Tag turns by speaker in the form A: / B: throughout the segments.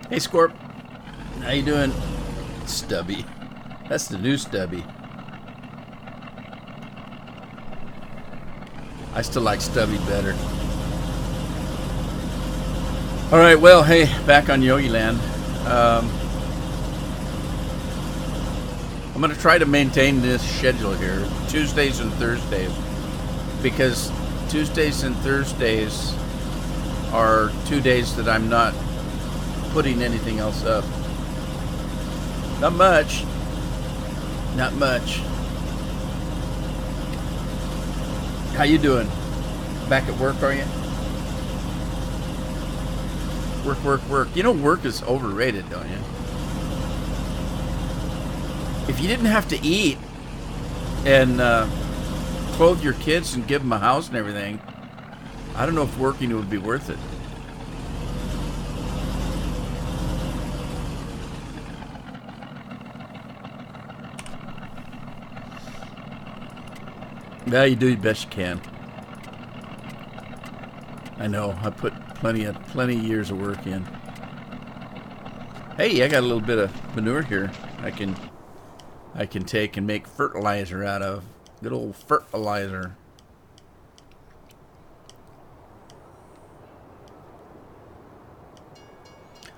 A: Hey, Scorp. How you doing? Stubby. That's the new Stubby. I still like Stubby better. All right, well, hey, back on Yogiland. I'm going to try to maintain this schedule here, Tuesdays and Thursdays, because Tuesdays and Thursdays are 2 days that I'm not putting anything else up. Not much. Not much. How you doing? Back at work, are you? Work, work, work. You know work is overrated, don't you? If you didn't have to eat and clothe your kids and give them a house and everything, I don't know if working would be worth it. Yeah, you do the best you can. I know. I put plenty years of work in. Hey, I got a little bit of manure here. I can take and make fertilizer out of. Good old fertilizer.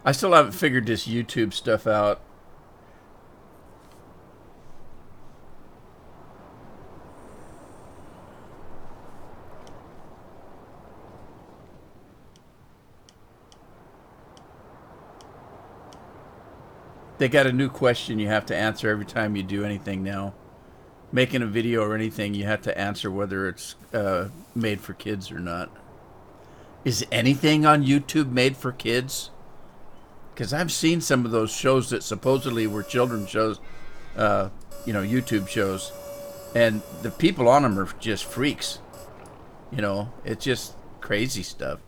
A: I still haven't figured this YouTube stuff out. They got a new question you have to answer every time you do anything now. Making a video or anything, you have to answer whether it's made for kids or not. Is anything on YouTube made for kids? Because I've seen some of those shows that supposedly were children's shows, YouTube shows, and the people on them are just freaks. You know, it's just crazy stuff.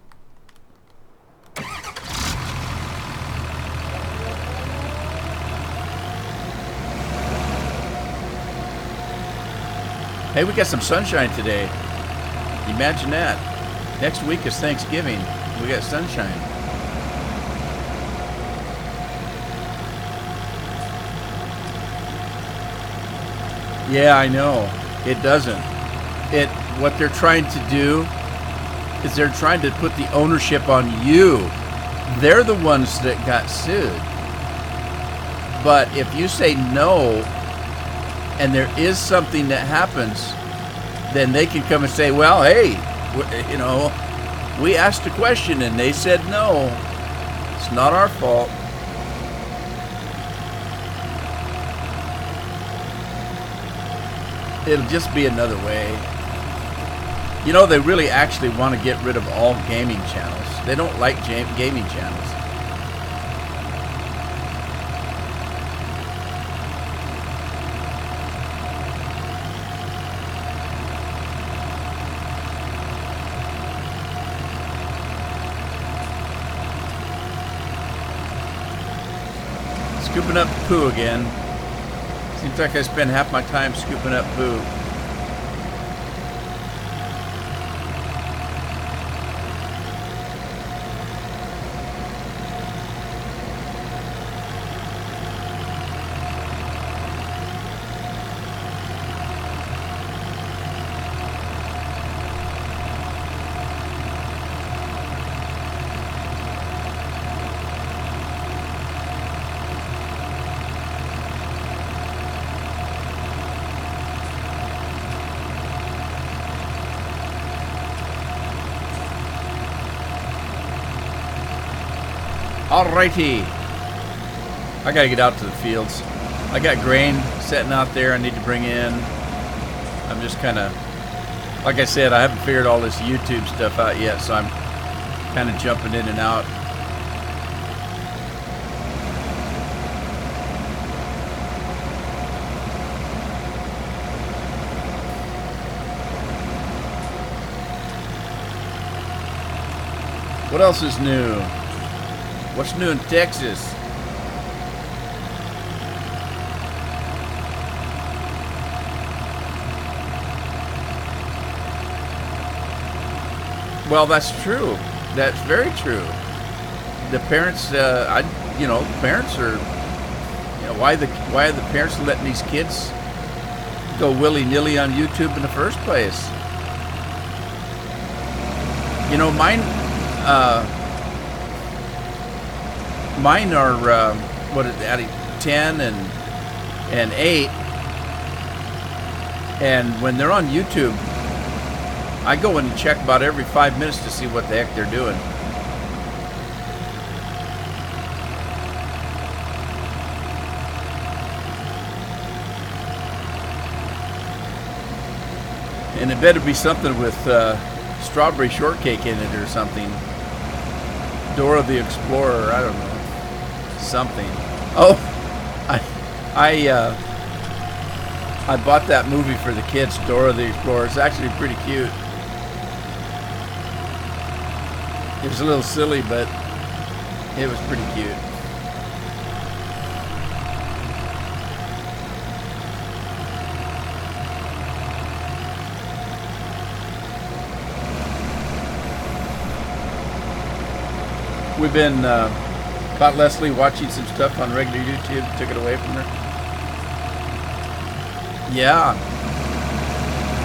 A: Hey, we got some sunshine today. Imagine that. Next week is Thanksgiving. We got sunshine. Yeah, I know. It doesn't. What they're trying to do is they're trying to put the ownership on you. They're the ones that got sued. But if you say no, and there is something that happens, then they can come and say, well, hey, we asked a question and they said no. It's not our fault. It'll just be another way. You know, they really actually want to get rid of all gaming channels. They don't like gaming channels. Scooping up poo again. Seems like I spend half my time scooping up poo. Alrighty. I gotta get out to the fields. I got grain sitting out there I need to bring in. I'm just kind of, like I said, I haven't figured all this YouTube stuff out yet, so I'm kind of jumping in and out. What else is new? What's new in Texas? Well, that's true. That's very true. The parents, you know, parents are, you know, why are the parents letting these kids go willy-nilly on YouTube in the first place? You know, mine are what is that, 10 and 8, and when they're on YouTube, I go in and check about every 5 minutes to see what the heck they're doing. And it better be something with strawberry shortcake in it or something. Dora the Explorer, I don't know. Something. Oh, I bought that movie for the kids, Dora the Explorer. It's actually pretty cute. It was a little silly, but it was pretty cute. We've been caught Leslie watching some stuff on regular YouTube. Took it away from her. Yeah,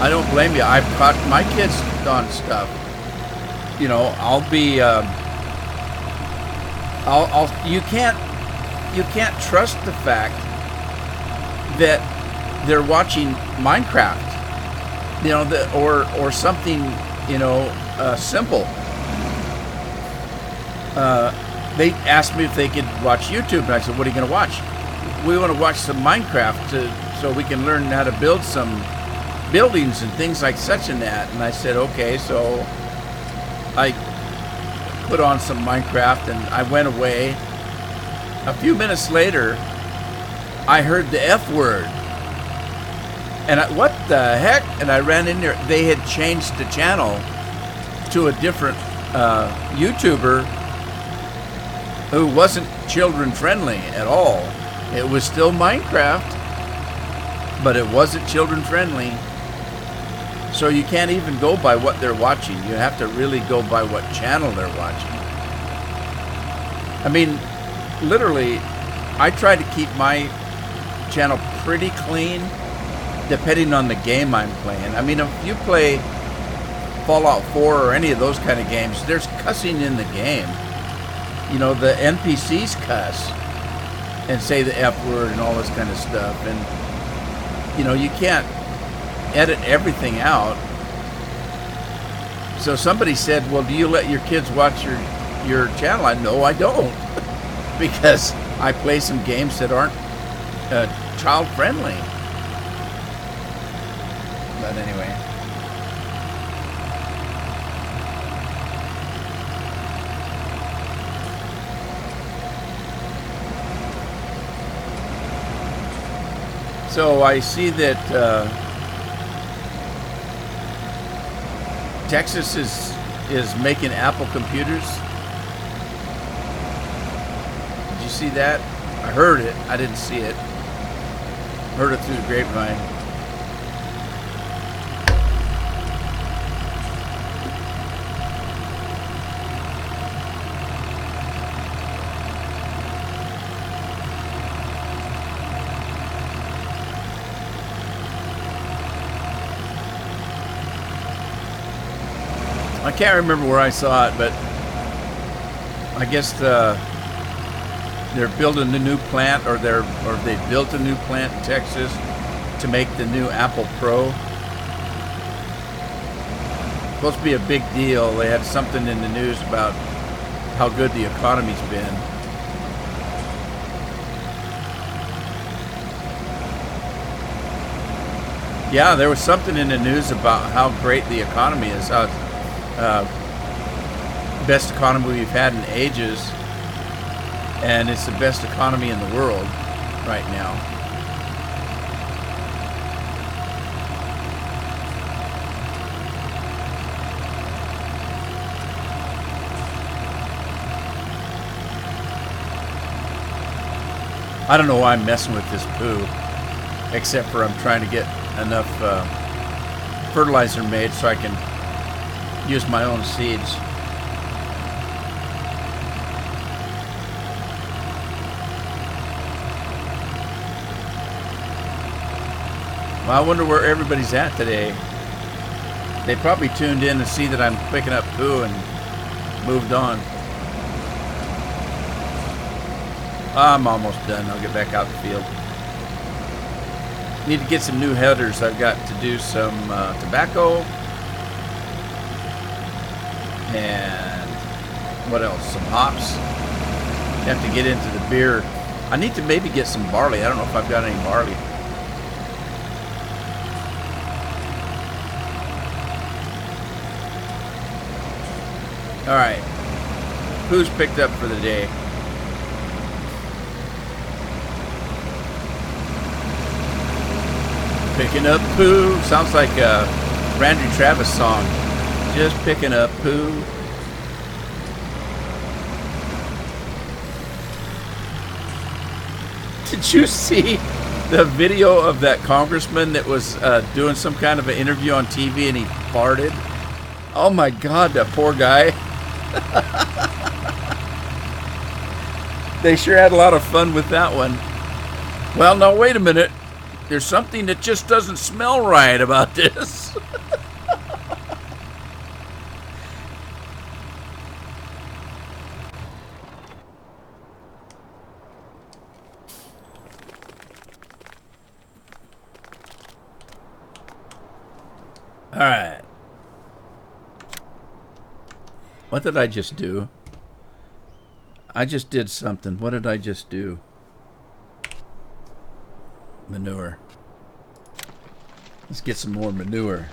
A: I don't blame you. I've caught my kids on stuff. You know, I'll be. You can't trust the fact that they're watching Minecraft. You know, or something. You know, simple. They asked me if they could watch YouTube, and I said, what are you going to watch? We want to watch some Minecraft so we can learn how to build some buildings and things like such and that. And I said, okay, so I put on some Minecraft, and I went away. A few minutes later, I heard the F word. And what the heck? And I ran in there. They had changed the channel to a different YouTuber who wasn't children friendly at all. It was still Minecraft, but it wasn't children friendly. So you can't even go by what they're watching. You have to really go by what channel they're watching. I mean, literally, I try to keep my channel pretty clean depending on the game I'm playing. I mean, if you play Fallout 4 or any of those kind of games, there's cussing in the game. You know, the NPCs cuss and say the F word and all this kind of stuff. And, you know, you can't edit everything out. So somebody said, well, do you let your kids watch your channel? No, I don't. Because I play some games that aren't child friendly. But anyway. So I see that Texas is making Apple computers. Did you see that? I heard it. I didn't see it. Heard it through the grapevine. I can't remember where I saw it, but I guess they're building a new plant, or they built a new plant in Texas to make the new Apple Pro. Supposed to be a big deal. They had something in the news about how good the economy's been. Yeah, there was something in the news about how great the economy is. Best economy we've had in ages, and it's the best economy in the world right now. I don't know why I'm messing with this poo, except for I'm trying to get enough fertilizer made so I can use my own seeds. Well, I wonder where everybody's at today. They probably tuned in to see that I'm picking up poo and moved on. I'm almost done. I'll get back out in the field. Need to get some new headers. I've got to do some tobacco. And what else? Some hops. Have to get into the beer. I need to maybe get some barley. I don't know if I've got any barley. All right. Who's picked up for the day? Picking up poo. Sounds like a Randy Travis song. Just picking up poo. Did you see the video of that congressman that was doing some kind of an interview on TV and he farted? Oh my God, that poor guy. They sure had a lot of fun with that one. Well, now wait a minute. There's something that just doesn't smell right about this. All right. What did I just do? I just did something. What did I just do? Manure. Let's get some more manure.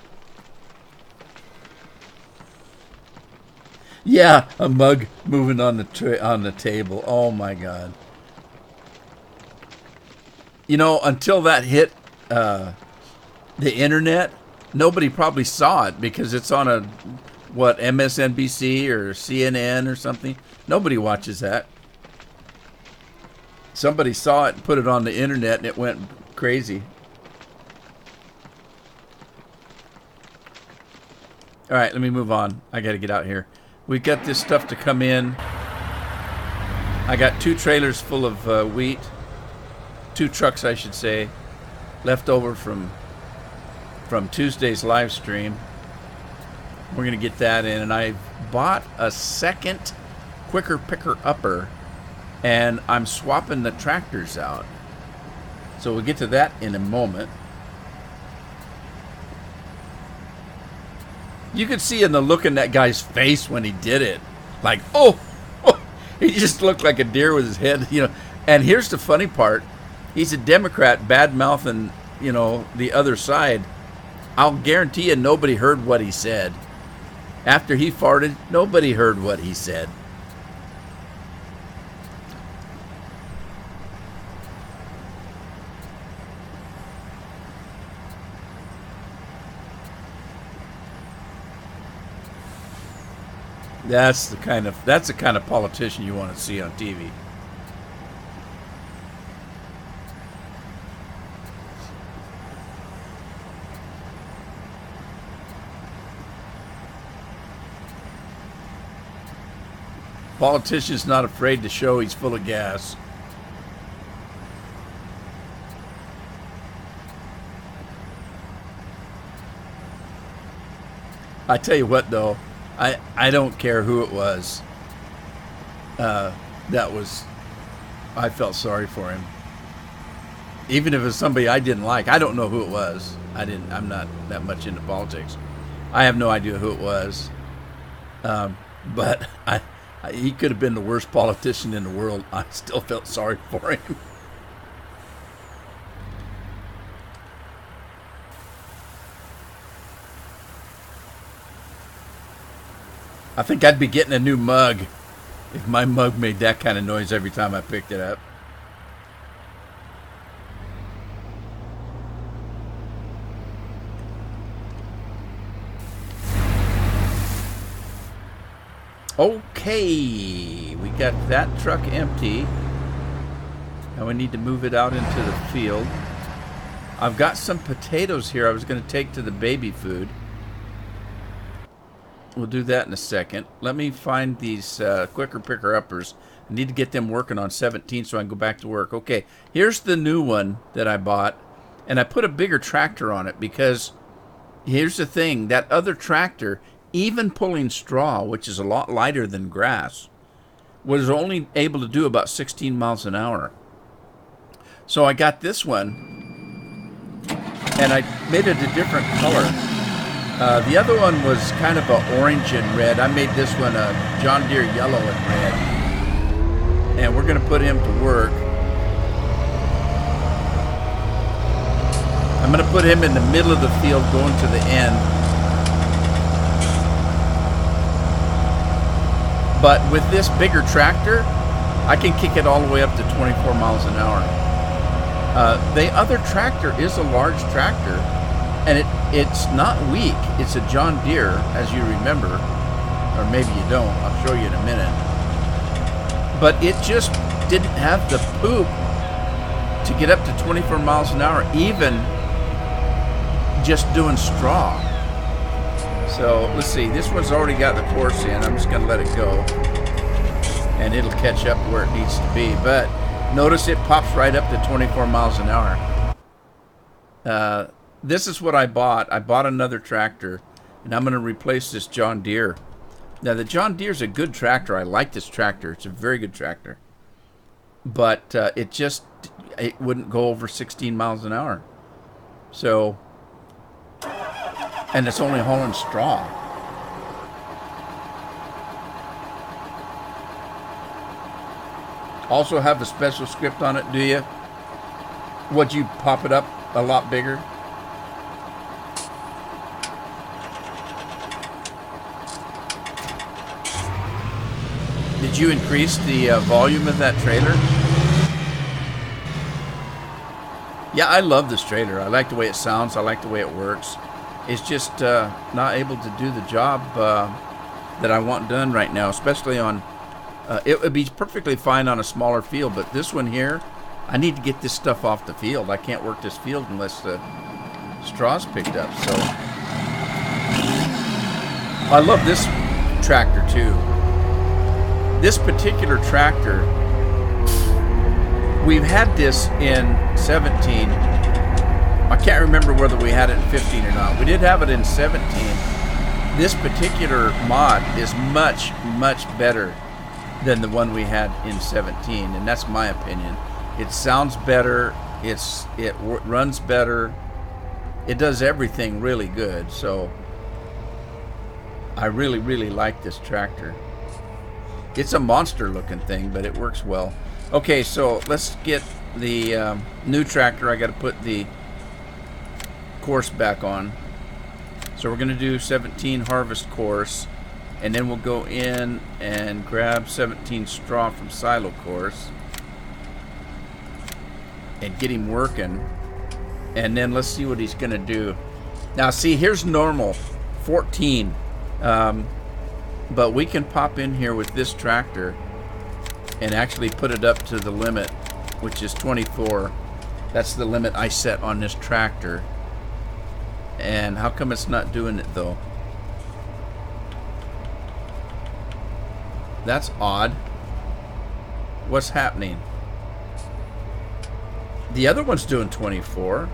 A: Yeah, a mug moving on the table. Oh my God. You know, until that hit the internet, nobody probably saw it because it's on a what, MSNBC or CNN or something. Nobody watches that. Somebody saw it and put it on the internet and it went crazy. All right, let me move on. I got to get out here. We've got this stuff to come in. I got 2 trailers full of wheat. 2 trucks, I should say, left over from Tuesday's live stream. We're going to get that in. And I bought a second quicker picker upper, and I'm swapping the tractors out. So we'll get to that in a moment. You could see in the look in that guy's face when he did it. Like, oh, he just looked like a deer with his head, you know. And here's the funny part. He's a Democrat bad-mouthing, you know, the other side. I'll guarantee you nobody heard what he said. After he farted, nobody heard what he said. That's the kind of politician you want to see on TV. Politician's not afraid to show he's full of gas. I tell you what, though, I don't care who it was. I felt sorry for him. Even if it's somebody I didn't like. I don't know who it was. I'm not that much into politics. I have no idea who it was. But he could have been the worst politician in the world. I still felt sorry for him. I think I'd be getting a new mug if my mug made that kind of noise every time I picked it up. Okay, we got that truck empty. Now we need to move it out into the field. I've got some potatoes here I was going to take to the baby food. We'll do that in a second. Let me find these quicker picker uppers. I need to get them working on 17 so I can go back to work. Okay, here's the new one that I bought. And I put a bigger tractor on it because here's the thing. That other tractor, even pulling straw, which is a lot lighter than grass, was only able to do about 16 miles an hour. So I got this one, and I made it a different color. The other one was kind of a orange and red. I made this one a John Deere yellow and red. And we're going to put him to work. I'm going to put him in the middle of the field going to the end. But with this bigger tractor, I can kick it all the way up to 24 miles an hour. The other tractor is a large tractor, and it's not weak. It's a John Deere, as you remember, or maybe you don't. I'll show you in a minute. But it just didn't have the poop to get up to 24 miles an hour, even just doing straw. So let's see, this one's already got the course in. I'm just going to let it go, and it'll catch up where it needs to be. But notice it pops right up to 24 miles an hour. This is what I bought. I bought another tractor, and I'm going to replace this John Deere. Now, the John Deere's a good tractor. I like this tractor. It's a very good tractor. But it wouldn't go over 16 miles an hour. So, and it's only hauling straw. Also have a special script on it, do you? Would you pop it up a lot bigger? Did you increase the volume of that trailer? Yeah, I love this trailer. I like the way it sounds. I like the way it works. It's just not able to do the job that I want done right now, especially on... it would be perfectly fine on a smaller field, but this one here, I need to get this stuff off the field. I can't work this field unless the straw's picked up. So I love this tractor too. This particular tractor, we've had this in 17. I can't remember whether we had it in 15 or not. We did have it in 17. This particular mod is much, much better than the one we had in 17, and that's my opinion. It sounds better, it runs better, it does everything really good. So I really, really like this tractor. It's a monster looking thing, but it works well. Okay, so let's get the new tractor. I got to put the course back on. So we're going to do 17 harvest course, and then we'll go in and grab 17 straw from silo course and get him working, and then let's see what he's going to do. Now see, here's normal 14, but we can pop in here with this tractor and actually put it up to the limit, which is 24. That's the limit I set on this tractor. And how come it's not doing it though? That's odd. What's happening? The other one's doing 24.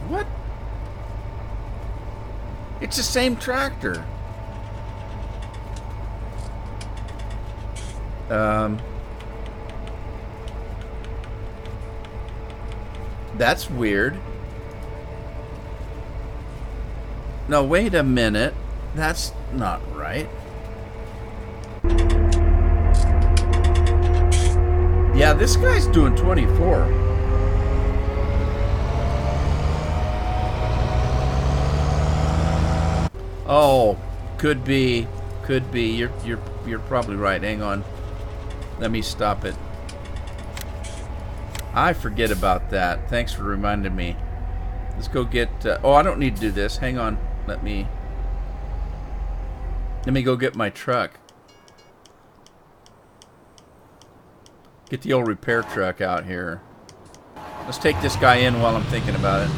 A: What? It's the same tractor. That's weird. No, wait a minute. That's not right. Yeah, this guy's doing 24. Oh, could be. Could be. You're probably right. Hang on. Let me stop it. I forget about that. Thanks for reminding me. Let's go get... oh, I don't need to do this. Hang on. Let me go get my truck. Get the old repair truck out here. Let's take this guy in while I'm thinking about it.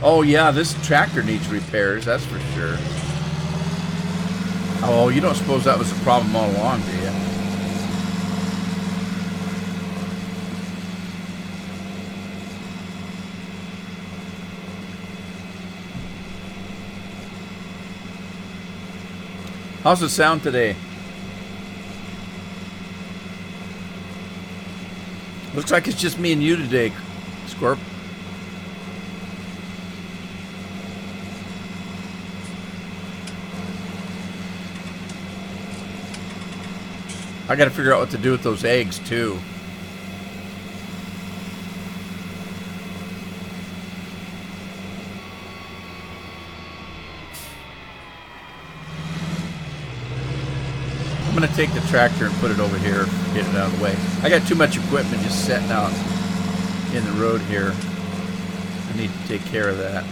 A: Oh, yeah, this tractor needs repairs. That's for sure. Oh, you don't suppose that was a problem all along, do you? How's the sound today? Looks like it's just me and you today, Scorp. I gotta figure out what to do with those eggs too. I'm gonna take the tractor and put it over here, get it out of the way. I got too much equipment just sitting out in the road here. I need to take care of that.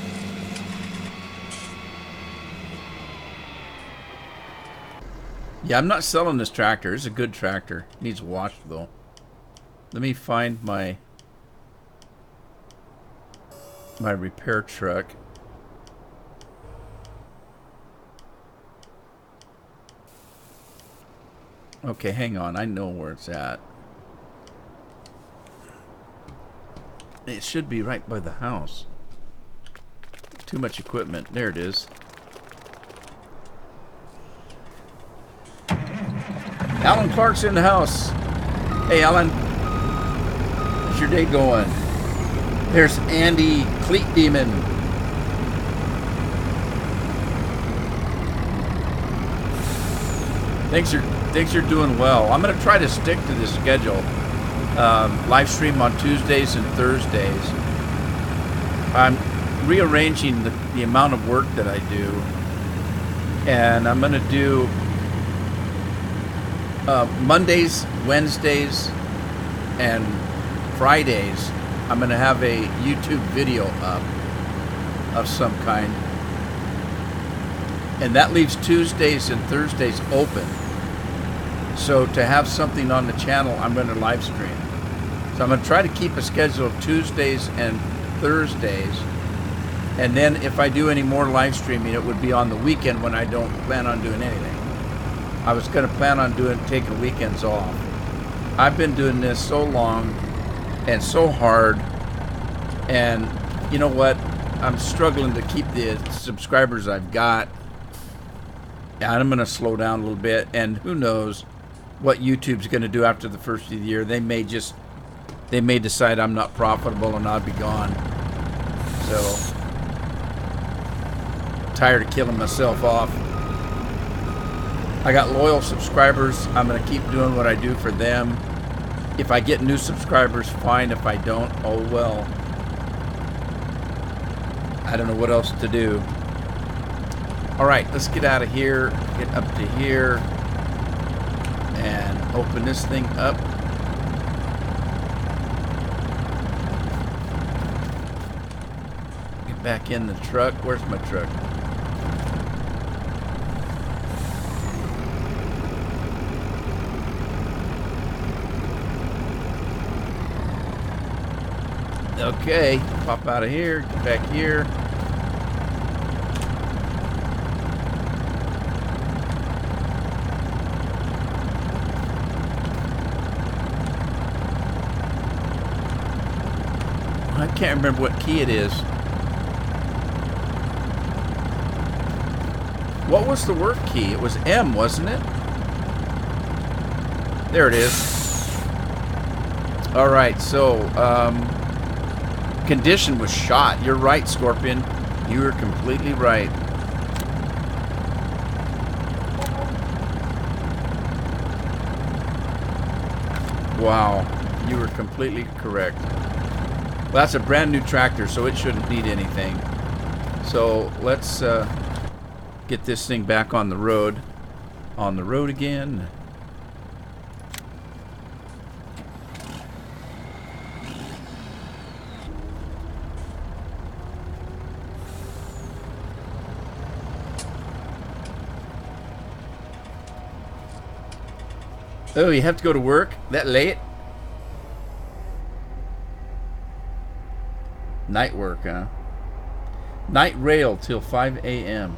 A: Yeah, I'm not selling this tractor. It's a good tractor. It needs washed though. Let me find my repair truck. Okay, hang on. I know where it's at. It should be right by the house. Too much equipment. There it is. Alan Clark's in the house. Hey, Alan. How's your day going? There's Andy Cleat Demon. Thanks you're doing well. I'm going to try to stick to this schedule. Live stream on Tuesdays and Thursdays. I'm rearranging the amount of work that I do. And I'm going to do Mondays, Wednesdays, and Fridays. I'm going to have a YouTube video up of some kind. And that leaves Tuesdays and Thursdays open. So to have something on the channel, I'm going to live stream. So I'm going to try to keep a schedule of Tuesdays and Thursdays. And then if I do any more live streaming, it would be on the weekend when I don't plan on doing anything. I was going to plan on taking weekends off. I've been doing this so long and so hard. And you know what? I'm struggling to keep the subscribers I've got. And I'm going to slow down a little bit. And who knows what YouTube's going to do after the first of the year. They may decide I'm not profitable and I'll be gone. So, tired of killing myself off. I got loyal subscribers. I'm going to keep doing what I do for them. If I get new subscribers, fine. If I don't, oh well. I don't know what else to do. Alright, let's get out of here. Get up to here. And open this thing up. Get back in the truck. Where's my truck? Okay, pop out of here, get back here. I can't remember what key it is. What was the work key? It was M, wasn't it? There it is. Alright, so, condition was shot. You're right, Scorpion. You were completely right. Wow. You were completely correct. Well, that's a brand new tractor, so it shouldn't need anything. So let's get this thing back on the road. On the road again. Oh, you have to go to work that late? Night work, huh? Night rail till 5 a.m.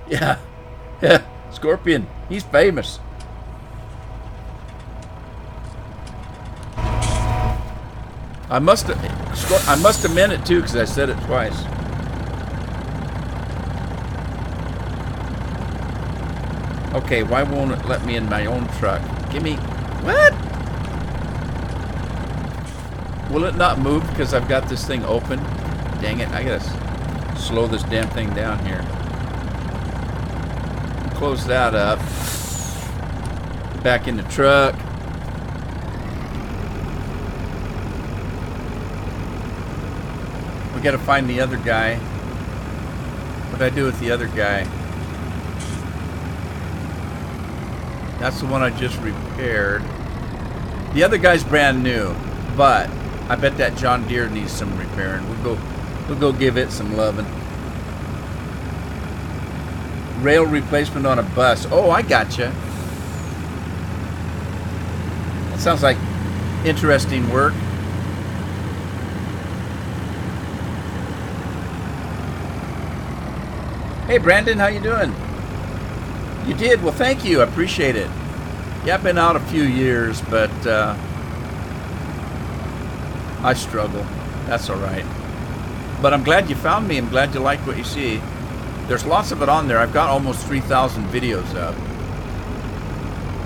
A: Yeah. Yeah. Scorpion. He's famous. I must have meant it too, because I said it twice. Okay, why won't it let me in my own truck? Give me... What? Will it not move because I've got this thing open? Dang it, I gotta slow this damn thing down here. Close that up. Get back in the truck. We gotta find the other guy. What did I do with the other guy? That's the one I just repaired. The other guy's brand new, but I bet that John Deere needs some repairing. We'll go give it some loving. Rail replacement on a bus. Oh, I gotcha. That sounds like interesting work. Hey Brandon, how you doing? You did? Well, thank you. I appreciate it. Yeah, I've been out a few years, but I struggle. That's all right. But I'm glad you found me. I'm glad you like what you see. There's lots of it on there. I've got almost 3,000 videos up.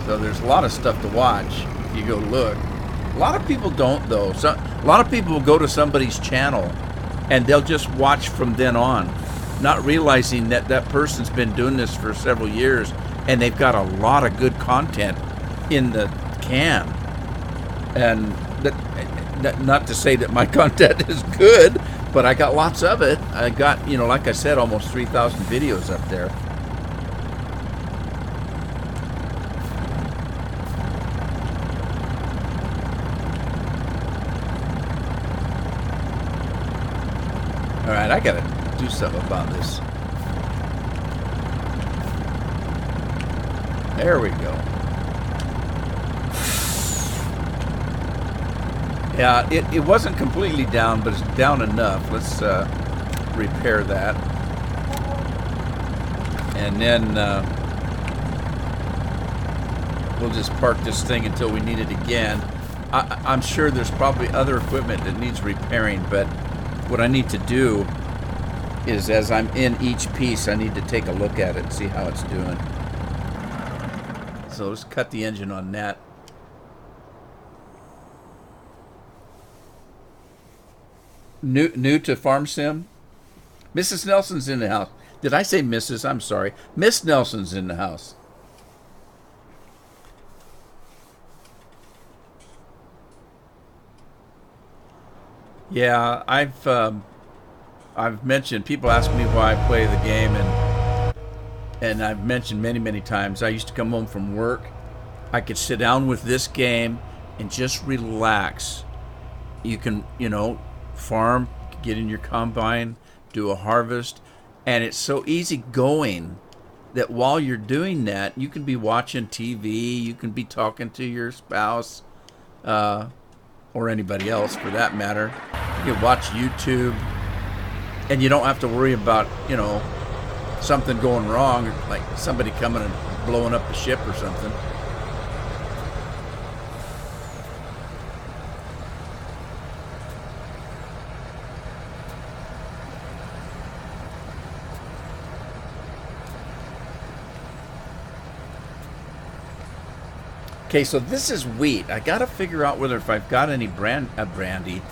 A: So there's a lot of stuff to watch if you go look. A lot of people don't, though. A lot of people will go to somebody's channel and they'll just watch from then on, not realizing that that person's been doing this for several years and they've got a lot of good content in the can. And that, not to say that my content is good, but I got lots of it. I got, you know, like I said, almost 3,000 videos up there. All right, I gotta do something about this. There we go. Yeah, it wasn't completely down, but it's down enough. Let's repair that. And then we'll just park this thing until we need it again. I'm sure there's probably other equipment that needs repairing, but what I need to do is, as I'm in each piece, I need to take a look at it and see how it's doing. So let's cut the engine on that. New to Farm Sim? Mrs. Nelson's in the house. Did I say Mrs.? I'm sorry. Miss Nelson's in the house. Yeah, I've mentioned, people ask me why I play the game, and I've mentioned many times, I used to come home from work. I could sit down with this game and just relax. You can, you know, farm, get in your combine, do a harvest, and it's so easy going that while you're doing that, you can be watching TV, you can be talking to your spouse, or anybody else for that matter. You can watch YouTube, and you don't have to worry about, you know, something going wrong, like somebody coming and blowing up the ship or something. Okay, so this is wheat. I gotta figure out whether if I've got any brandy,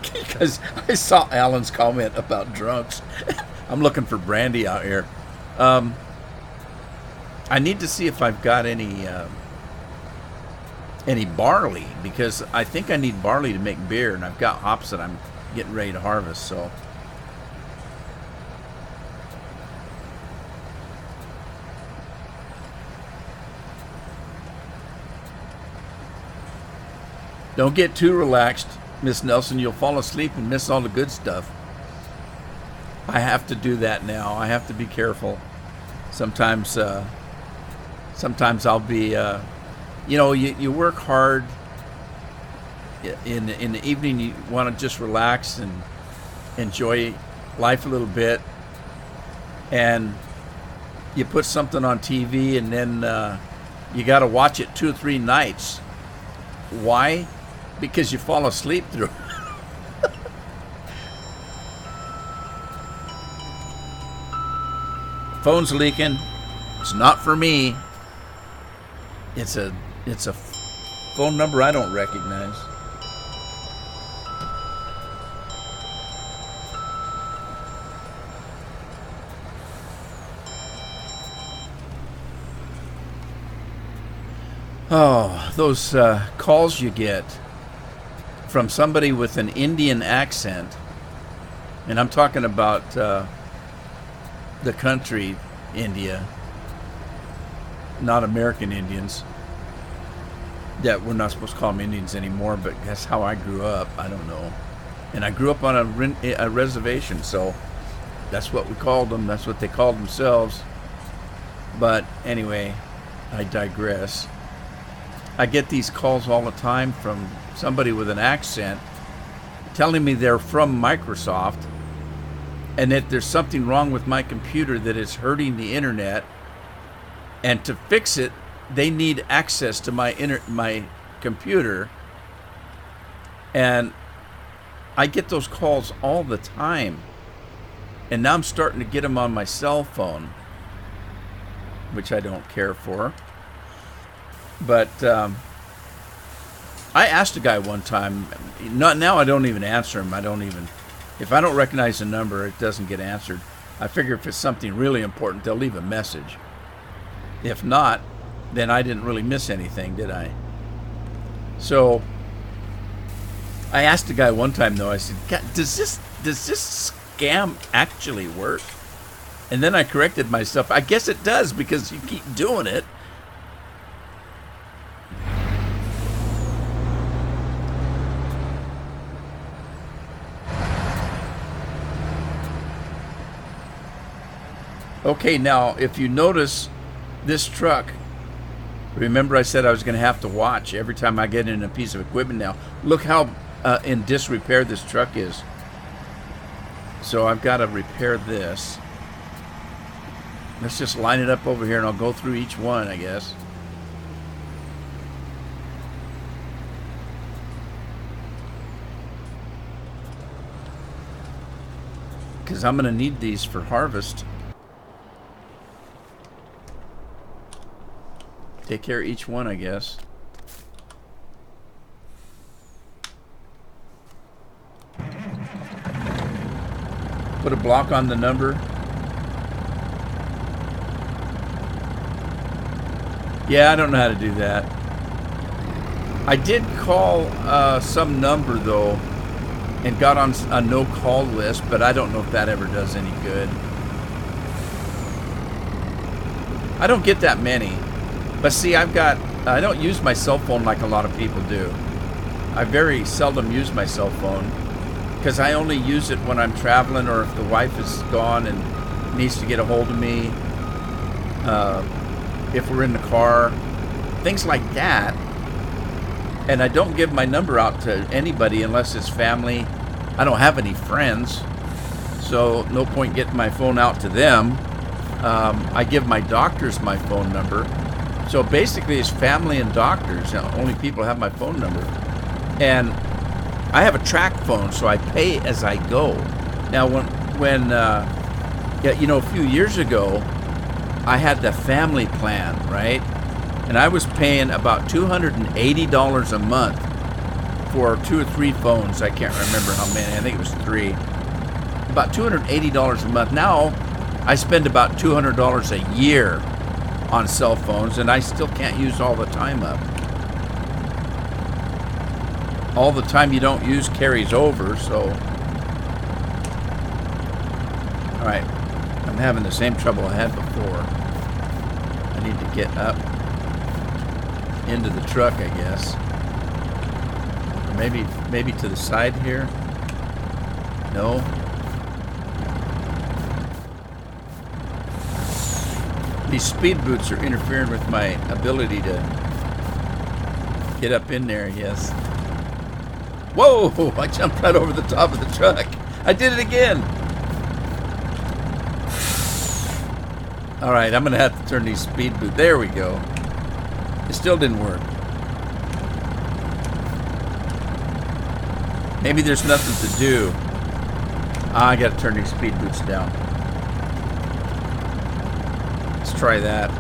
A: because I saw Alan's comment about drunks. I'm looking for brandy out here. I need to see if I've got any barley, because I think I need barley to make beer, and I've got hops that I'm getting ready to harvest. So. Don't get too relaxed, Miss Nelson. You'll fall asleep and miss all the good stuff. I have to do that now. I have to be careful. Sometimes I'll be, you know, you work hard. In the evening, you want to just relax and enjoy life a little bit. And you put something on TV, and then you got to watch it 2 or 3 nights. Why? Because you fall asleep through. Phone's leaking. It's not for me. It's a phone number I don't recognize. Oh, those calls you get from somebody with an Indian accent, and I'm talking about the country India, not American Indians. That we're not supposed to call them Indians anymore, but that's how I grew up. I don't know. And I grew up on a reservation, so that's what we called them. That's what they called themselves. But anyway, I digress. I get these calls all the time from somebody with an accent telling me they're from Microsoft and that there's something wrong with my computer that is hurting the internet, and to fix it they need access to my computer. And I get those calls all the time, and now I'm starting to get them on my cell phone, which I don't care for. But I asked a guy one time, now I don't even answer him. If I don't recognize the number, it doesn't get answered. I figure if it's something really important, they'll leave a message. If not, then I didn't really miss anything, did I? So I asked the guy one time, though, I said, God, does this scam actually work? And then I corrected myself. I guess it does, because you keep doing it. Okay, now, if you notice this truck, remember I said I was going to have to watch every time I get in a piece of equipment now. Look how in disrepair this truck is. So I've got to repair this. Let's just line it up over here and I'll go through each one, I guess. Because I'm going to need these for harvest. Take care of each one, I guess. Put a block on the number. Yeah, I don't know how to do that. I did call some number, though, and got on a no-call list, but I don't know if that ever does any good. I don't get that many. But see, I don't use my cell phone like a lot of people do. I very seldom use my cell phone because I only use it when I'm traveling or if the wife is gone and needs to get a hold of me. If we're in the car, things like that. And I don't give my number out to anybody unless it's family. I don't have any friends, so no point getting my phone out to them. I give my doctors my phone number. So basically it's family and doctors. The only people have my phone number. And I have a track phone, so I pay as I go. Now when a few years ago, I had the family plan, right? And I was paying about $280 a month for 2 or 3 phones. I can't remember how many. I think it was 3. About $280 a month. Now I spend about $200 a year on cell phones, and I still can't use all the time up. All the time you don't use carries over, so. All right, I'm having the same trouble I had before. I need to get up into the truck, I guess. Or maybe to the side here. No. These speed boots are interfering with my ability to get up in there, yes. Whoa! I jumped right over the top of the truck. I did it again. All right, I'm going to have to turn these speed boots. There we go. It still didn't work. Maybe there's nothing to do. I got to turn these speed boots down. try that.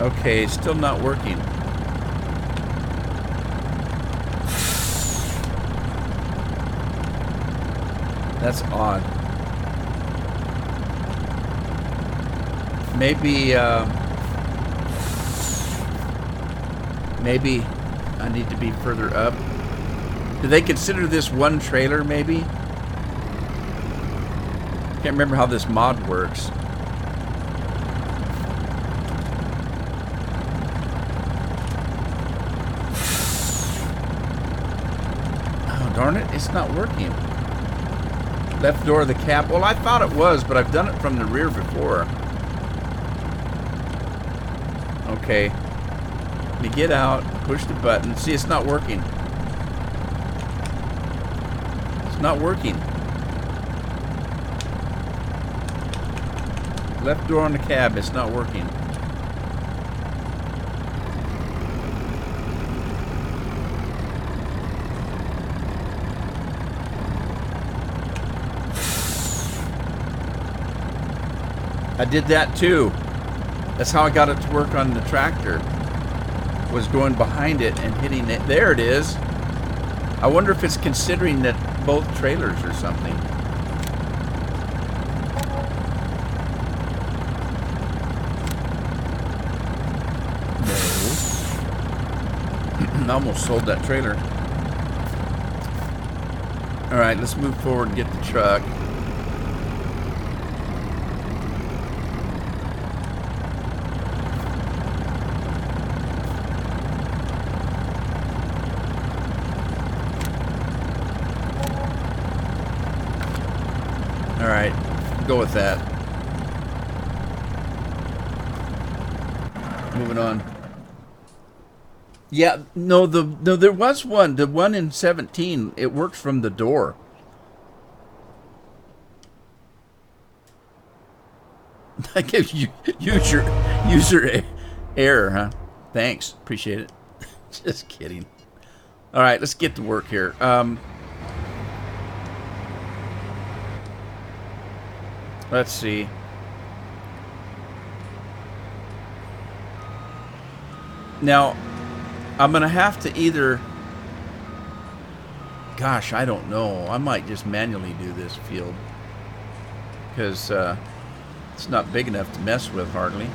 A: Okay, still not working. That's odd. Maybe, maybe I need to be further up. Do they consider this one trailer, maybe? Can't remember how this mod works. Oh, darn it, it's not working. Left door of the cab. Well, I thought it was, but I've done it from the rear before. Okay. Let me get out, push the button. See, it's not working. It's not working. Left door on the cab, it's not working. I did that too. That's how I got it to work on the tractor. Was going behind it and hitting it. There it is. I wonder if it's considering that both trailers or something. No. I almost sold that trailer. Alright, let's move forward and get the truck. Alright, go with that. Moving on. Yeah, no, there was one. The one in 17, it works from the door. I guess you use your error, huh? Thanks, appreciate it. Just kidding. All right, let's get to work here. Let's see. Now, I'm going to have to either... Gosh, I don't know. I might just manually do this field. Because it's not big enough to mess with, hardly.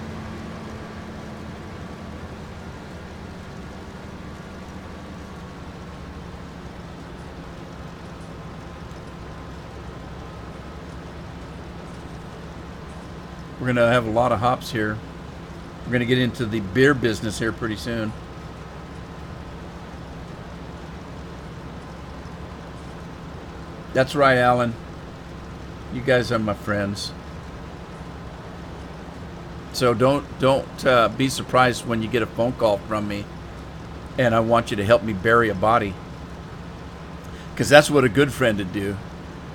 A: We're going to have a lot of hops here. We're going to get into the beer business here pretty soon. That's right, Alan. You guys are my friends. So don't be surprised when you get a phone call from me and I want you to help me bury a body. Because that's what a good friend would do.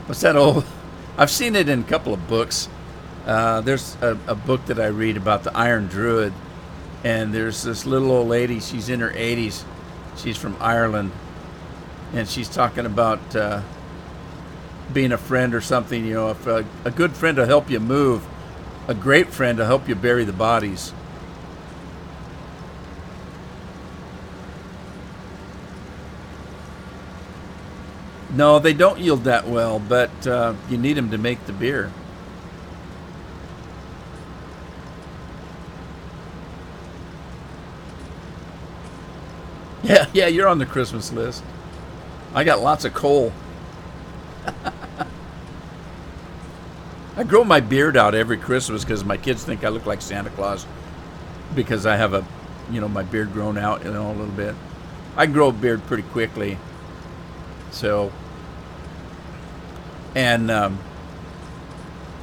A: What's that old... I've seen it in a couple of books. There's a book that I read about the Iron Druid, and there's this little old lady. She's in her 80s. She's from Ireland, and she's talking about being a friend or something. You know, if a good friend will help you move, a great friend will help you bury the bodies. No, they don't yield that well, but you need them to make the beer. Yeah, you're on the Christmas list. I got lots of coal. I grow my beard out every Christmas because my kids think I look like Santa Claus because I have my beard grown out, a little bit. I grow a beard pretty quickly. So, and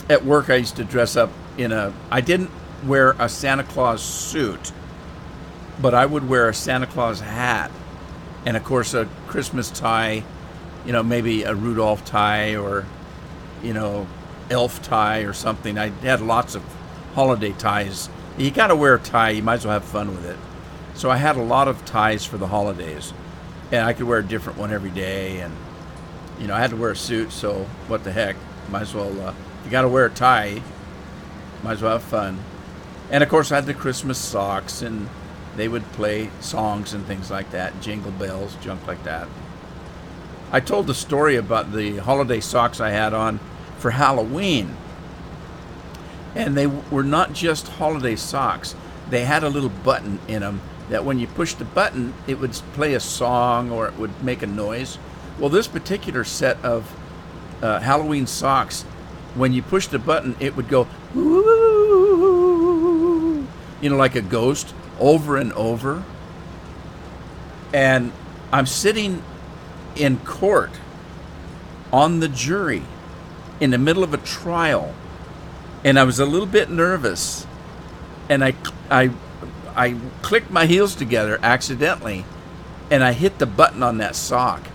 A: at work I used to dress up I didn't wear a Santa Claus suit, but I would wear a Santa Claus hat and, of course, a Christmas tie, maybe a Rudolph tie or, elf tie or something. I had lots of holiday ties. You got to wear a tie. You might as well have fun with it. So I had a lot of ties for the holidays, and I could wear a different one every day. And you know, I had to wear a suit, so what the heck? Might as well. You got to wear a tie. Might as well have fun. And of course, I had the Christmas socks, and they would play songs and things like that, jingle bells, junk like that. I told the story about the holiday socks I had on for Halloween. And they were not just holiday socks. They had a little button in them that when you pushed the button, it would play a song or it would make a noise. Well, this particular set of Halloween socks, when you pushed the button, it would go, ooh, you know, like a ghost, over and over. And I'm sitting in court on the jury in the middle of a trial, and I was a little bit nervous, and I clicked my heels together accidentally, and I hit the button on that sock,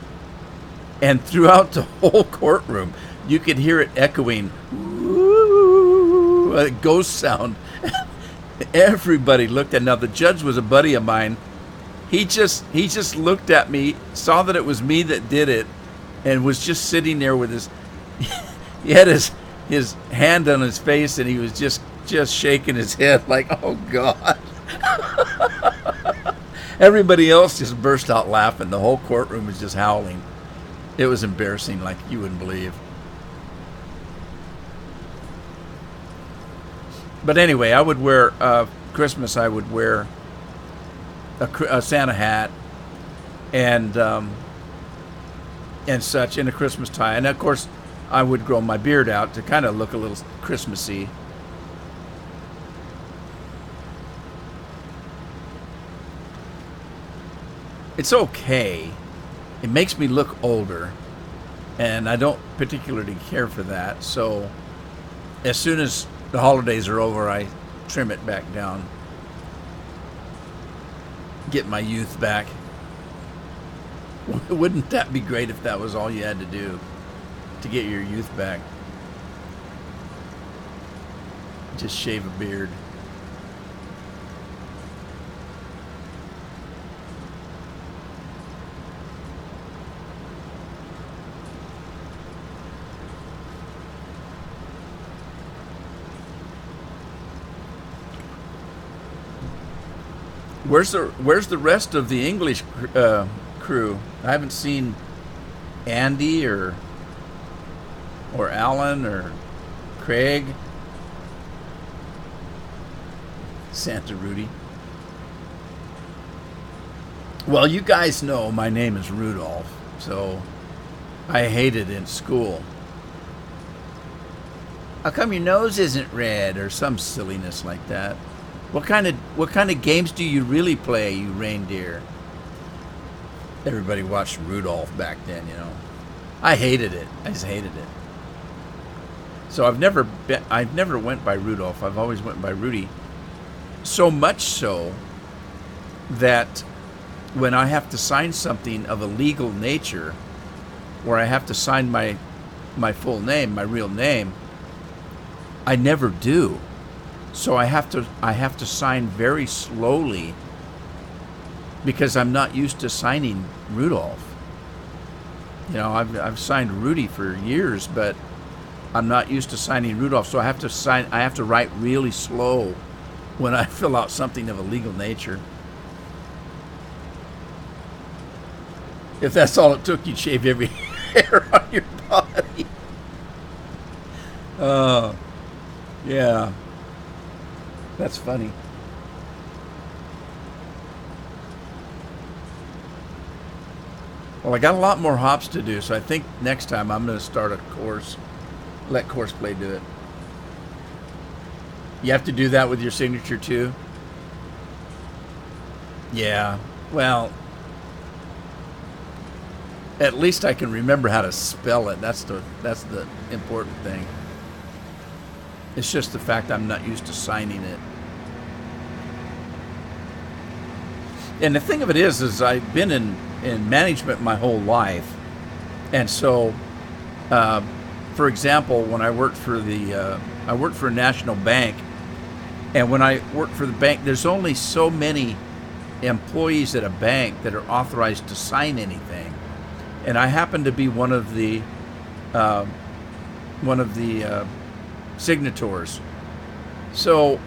A: and throughout the whole courtroom you could hear it echoing, ooh, a ghost sound. Everybody looked at. Now the judge was a buddy of mine. He just looked at me, saw that it was me that did it, and was just sitting there with his he had his hand on his face, and he was just shaking his head like, oh God. Everybody else just burst out laughing. The whole courtroom was just howling. It was embarrassing like you wouldn't believe. But anyway, I would wear Christmas. I would wear a Santa hat and such, and a Christmas tie, and of course I would grow my beard out to kind of look a little Christmassy. It's okay. It makes me look older, and I don't particularly care for that. So as soon as the holidays are over, I trim it back down. Get my youth back. Wouldn't that be great if that was all you had to do to get your youth back? Just shave a beard. Where's the rest of the English crew? I haven't seen Andy or Alan or Craig. Santa Rudy. Well, you guys know my name is Rudolph, so I hated in school. How come your nose isn't red, or some silliness like that? What kind of games do you really play, you reindeer? Everybody watched Rudolph back then, you know. I hated it. I just hated it. So I've never went by Rudolph. I've always went by Rudy. So much so that when I have to sign something of a legal nature, where I have to sign my full name, my real name, I never do. So I have to sign very slowly, because I'm not used to signing Rudolph. You know, I've signed Rudy for years, but I'm not used to signing Rudolph. So I have to write really slow when I fill out something of a legal nature. If that's all it took, you'd shave every hair on your body. Yeah. That's funny. Well, I got a lot more hops to do, so I think next time I'm going to start a course. Let Course Play do it. You have to do that with your signature too? Yeah. Well, at least I can remember how to spell it. That's the important thing. It's just the fact I'm not used to signing it. And the thing of it is I've been in management my whole life. And so, for example, when I worked for I worked for a national bank, and when I worked for the bank, there's only so many employees at a bank that are authorized to sign anything, and I happen to be one of the signatories. So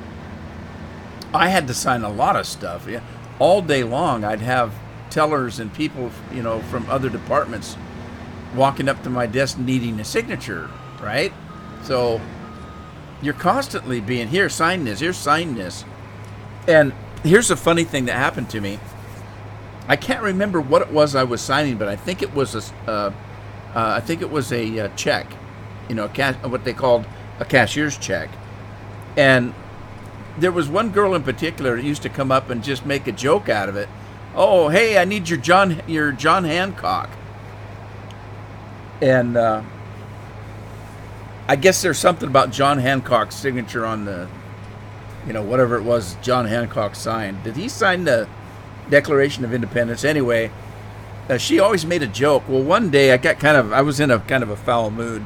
A: I had to sign a lot of stuff. Yeah. All day long, I'd have tellers and people, from other departments walking up to my desk needing a signature, right? So you're constantly being, here, sign this, here, sign this. And here's a funny thing that happened to me. I can't remember what it was I was signing, but I think it was a check, what they called a cashier's check. And there was one girl in particular that used to come up and just make a joke out of it. Oh, hey, I need your John Hancock. And I guess there's something about John Hancock's signature on the, whatever it was John Hancock signed. Did he sign the Declaration of Independence? Anyway, she always made a joke. Well, one day I was in a kind of a foul mood,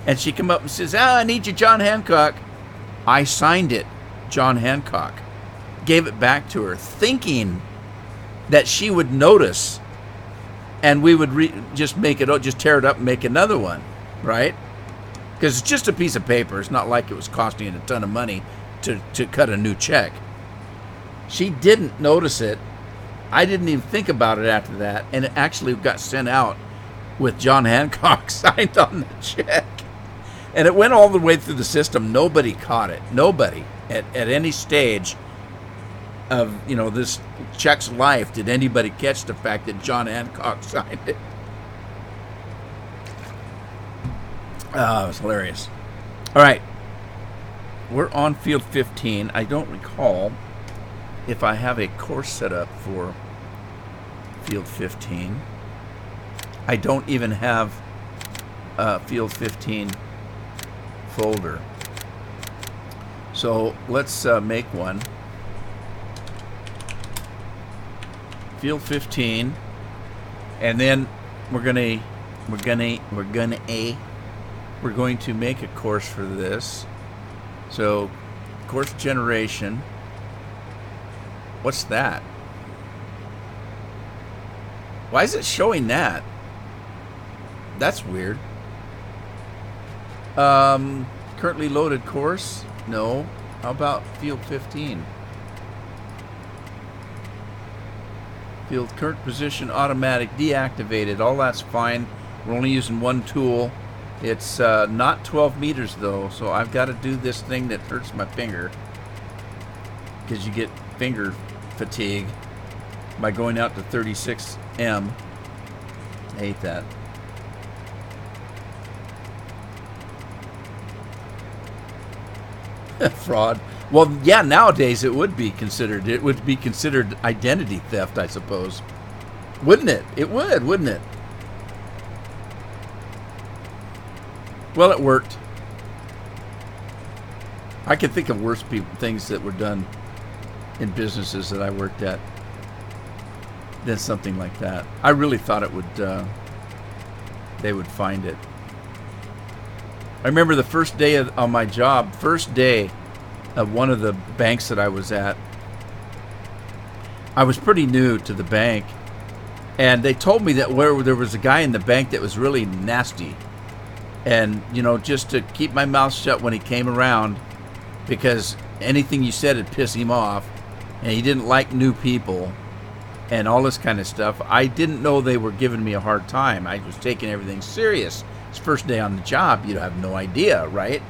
A: and she come up and says, I need your John Hancock. I signed it, John Hancock. Gave it back to her, thinking that she would notice, and we would just tear it up and make another one, right? Because it's just a piece of paper. It's not like it was costing a ton of money to cut a new check. She didn't notice it. I didn't even think about it after that, and it actually got sent out with John Hancock signed on the check. And it went all the way through the system. Nobody caught it. Nobody at any stage of this check's life did anybody catch the fact that John Hancock signed it. Oh, it was hilarious. All right, we're on field 15. I don't recall if I have a course set up for field 15. I don't even have a field 15 folder. So let's make one. Field 15, and then we're going to make a course for this. So course generation. What's that? Why is it showing that? That's weird. Currently loaded course? No. How about field 15? Field current position automatic deactivated. All that's fine. We're only using one tool. It's not 12 meters though, so I've got to do this thing that hurts my finger, because you get finger fatigue by going out to 36M. I hate that. Fraud. Well, yeah, nowadays it would be considered. It would be considered identity theft, I suppose. Wouldn't it? It would, wouldn't it? Well, it worked. I can think of worse things that were done in businesses that I worked at than something like that. I really thought it would. They would find it. I remember the first day on my job, first day of one of the banks that I was at. I was pretty new to the bank, and they told me that there was a guy in the bank that was really nasty, and just to keep my mouth shut when he came around, because anything you said would piss him off, and he didn't like new people and all this kind of stuff. I didn't know they were giving me a hard time. I was taking everything serious. It's first day on the job. You have no idea, right?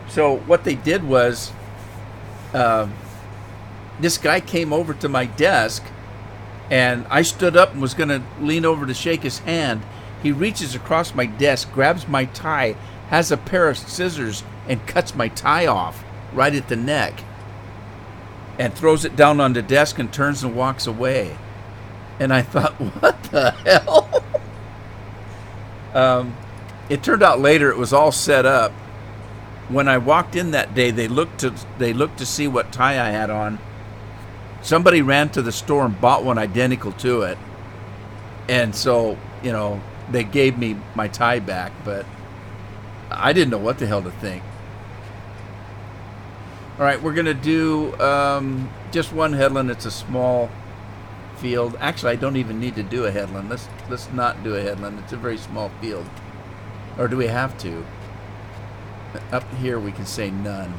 A: So what they did was, this guy came over to my desk, and I stood up and was going to lean over to shake his hand. He reaches across my desk, grabs my tie, has a pair of scissors, and cuts my tie off right at the neck, and throws it down on the desk and turns and walks away. And I thought, what the hell? It turned out later it was all set up. When I walked in that day, they looked to see what tie I had on. Somebody ran to the store and bought one identical to it, and so they gave me my tie back. But I didn't know what the hell to think. All right, we're going to do just one headland. It's a small field. Actually, I don't even need to do a headland. Let's not do a headland. It's a very small field. Or do we have to? Up here we can say none.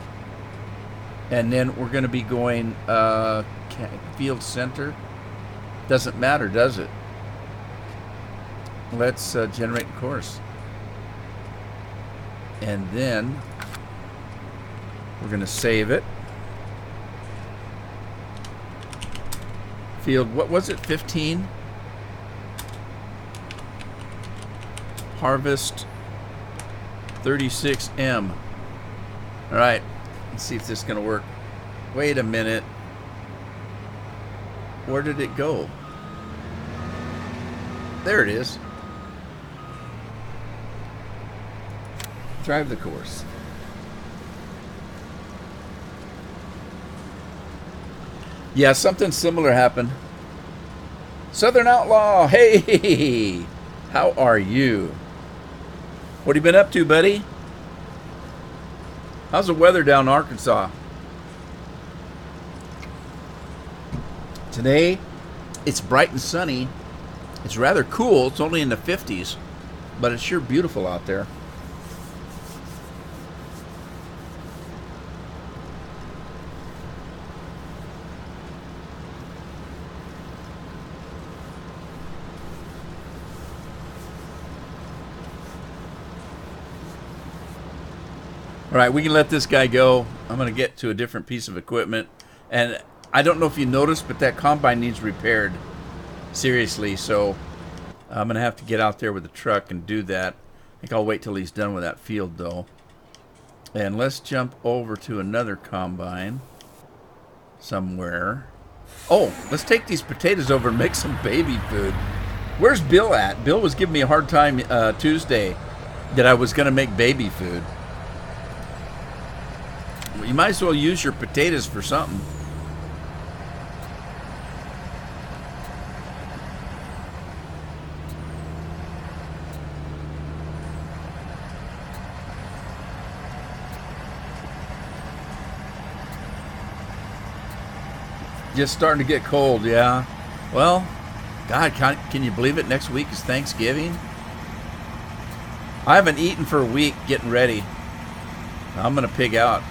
A: And then we're going to be going field center. Doesn't matter, does it? Let's generate the course. And then we're going to save it. Field, what was it, 15? Harvest 36M. All right, let's see if this is going to work. Wait a minute. Where did it go? There it is. Drive the course. Yeah, something similar happened. Southern Outlaw, hey! How are you? What have you been up to, buddy? How's the weather down in Arkansas? Today, it's bright and sunny. It's rather cool. It's only in the 50s, but it's sure beautiful out there. All right, we can let this guy go. I'm going to get to a different piece of equipment. And I don't know if you noticed, but that combine needs repaired. Seriously, so I'm going to have to get out there with the truck and do that. I think I'll wait till he's done with that field, though. And let's jump over to another combine somewhere. Oh, let's take these potatoes over and make some baby food. Where's Bill at? Bill was giving me a hard time Tuesday that I was going to make baby food. You might as well use your potatoes for something. Just starting to get cold, yeah. Well, God, can you believe it? Next week is Thanksgiving. I haven't eaten for a week getting ready. I'm going to pig out.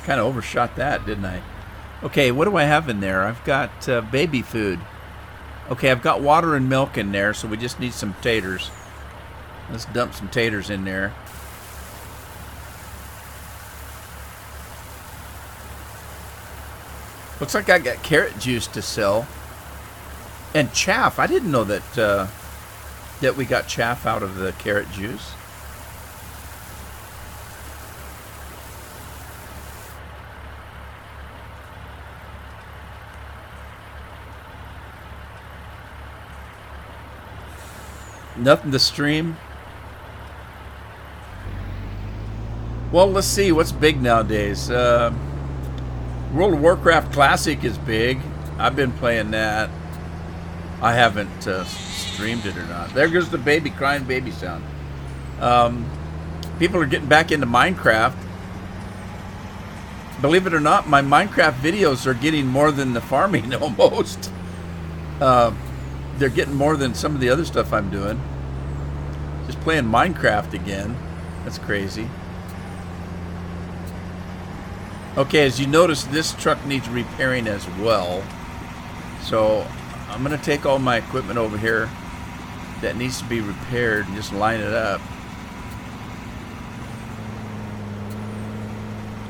A: Kind of overshot that, didn't I? Okay, what do I have in there? I've got baby food. Okay, I've got water and milk in there, so we just need some taters. Let's dump some taters in there. Looks like I got carrot juice to sell. And chaff. I didn't know that that we got chaff out of the carrot juice. Nothing to stream. Well, let's see what's big nowadays. World of Warcraft Classic is big. I've been playing that. I haven't streamed it or not. There goes the baby crying baby sound. People are getting back into Minecraft. Believe it or not, my Minecraft videos are getting more than the farming almost. They're getting more than some of the other stuff I'm doing. Just playing Minecraft again. That's crazy. Okay, as you notice, this truck needs repairing as well. So I'm going to take all my equipment over here that needs to be repaired and just line it up.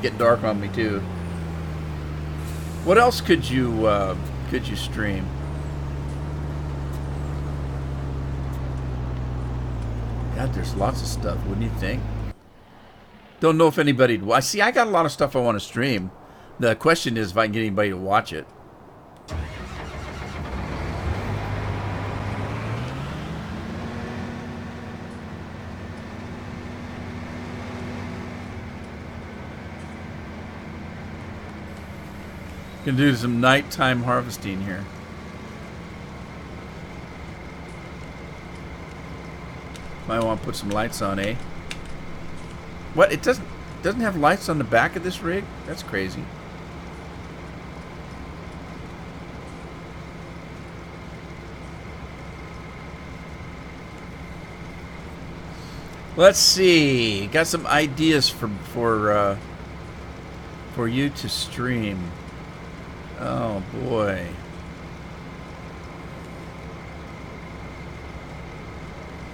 A: Get dark on me too. What else could you stream? God, there's lots of stuff, wouldn't you think? Don't know if anybody... I see, I got a lot of stuff I want to stream. The question is if I can get anybody to watch it. Gonna do some nighttime harvesting here. Might want to put some lights on, eh? What? It doesn't have lights on the back of this rig? That's crazy. Let's see. Got some ideas for you to stream. Oh boy.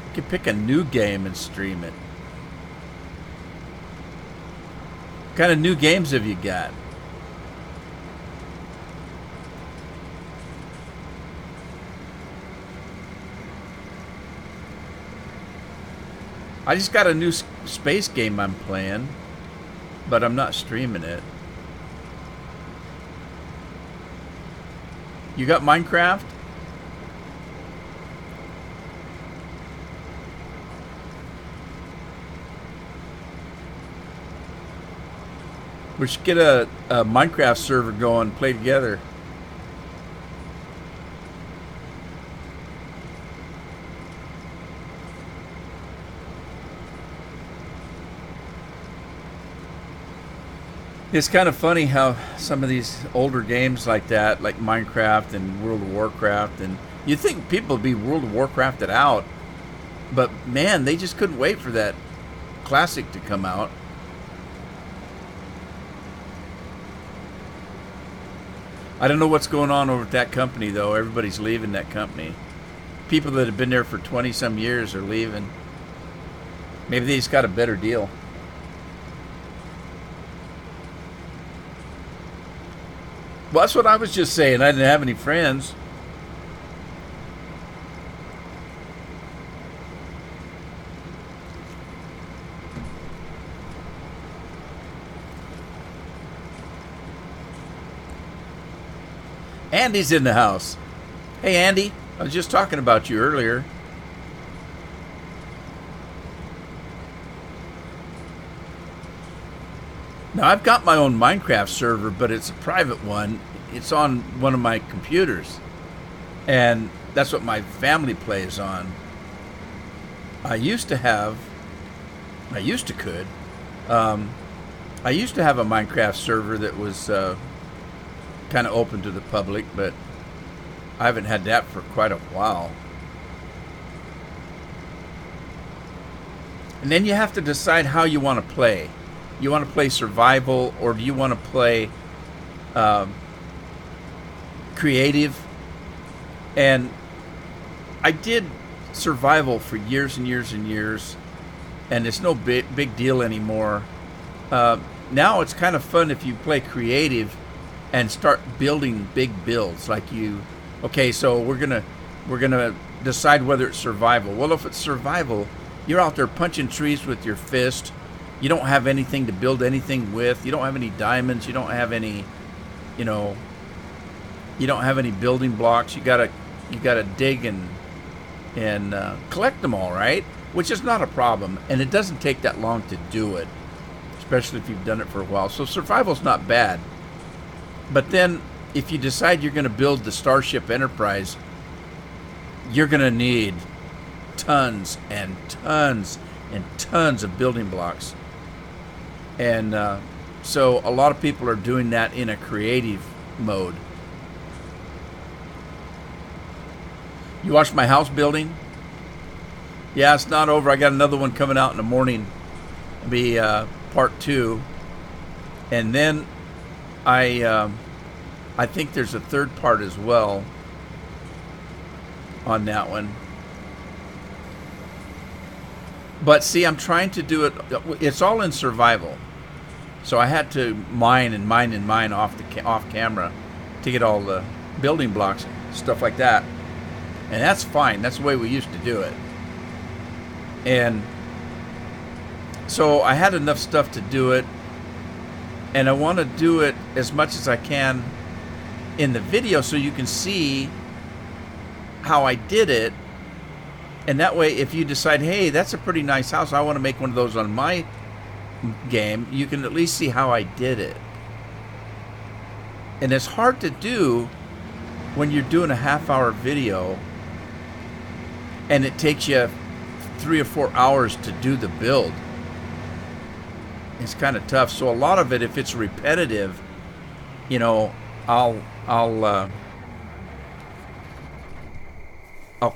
A: You could pick a new game and stream it. What kind of new games have you got? I just got a new space game I'm playing, but I'm not streaming it. You got Minecraft? We should get a Minecraft server going and play together. It's kind of funny how some of these older games like that, like Minecraft and World of Warcraft, and you'd think people would be World of Warcrafted out, but man, they just couldn't wait for that classic to come out. I don't know what's going on over at that company, though. Everybody's leaving that company. People that have been there for 20-some years are leaving. Maybe they just got a better deal. Well, that's what I was just saying. I didn't have any friends. Andy's in the house. Hey, Andy. I was just talking about you earlier. Now, I've got my own Minecraft server, but it's a private one. It's on one of my computers. And that's what my family plays on. I used to have a Minecraft server that was kind of open to the public, but I haven't had that for quite a while. And then you have to decide how you want to play. You want to play survival, or do you want to play creative? And I did survival for years and years and years, and it's no big deal anymore. Now it's kind of fun if you play creative and start building big builds. Like okay, so we're gonna decide whether it's survival. Well, if it's survival, you're out there punching trees with your fist. You don't have anything to build anything with. You don't have any diamonds. You don't have any, you don't have any building blocks. You gotta dig and collect them all, right? Which is not a problem, and it doesn't take that long to do it, especially if you've done it for a while. So survival's not bad. But then, if you decide you're going to build the Starship Enterprise, you're going to need tons and tons and tons of building blocks. And so a lot of people are doing that in a creative mode. You watched my house building? Yeah, it's not over. I got another one coming out in the morning. It'll be part 2. And then I think there's a third part as well on that one. But see, I'm trying to do it. It's all in survival, so I had to mine and mine and mine off camera to get all the building blocks, stuff like that. And that's fine. That's the way we used to do it. And so I had enough stuff to do it, and I want to do it as much as I can in the video so you can see how I did it. And that way, if you decide, hey, that's a pretty nice house, I want to make one of those on my game, you can at least see how I did it. And it's hard to do when you're doing a half-hour video and it takes you 3 or 4 hours to do the build. It's kind of tough. So a lot of it, if it's repetitive, you know, I'll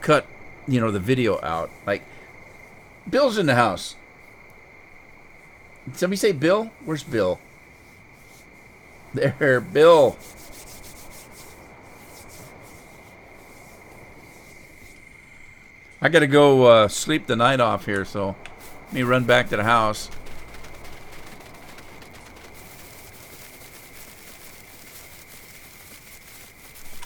A: cut, you know, the video out. Like, Bill's in the house. Did somebody say Bill? Where's Bill? There, Bill. I gotta go sleep the night off here, so let me run back to the house.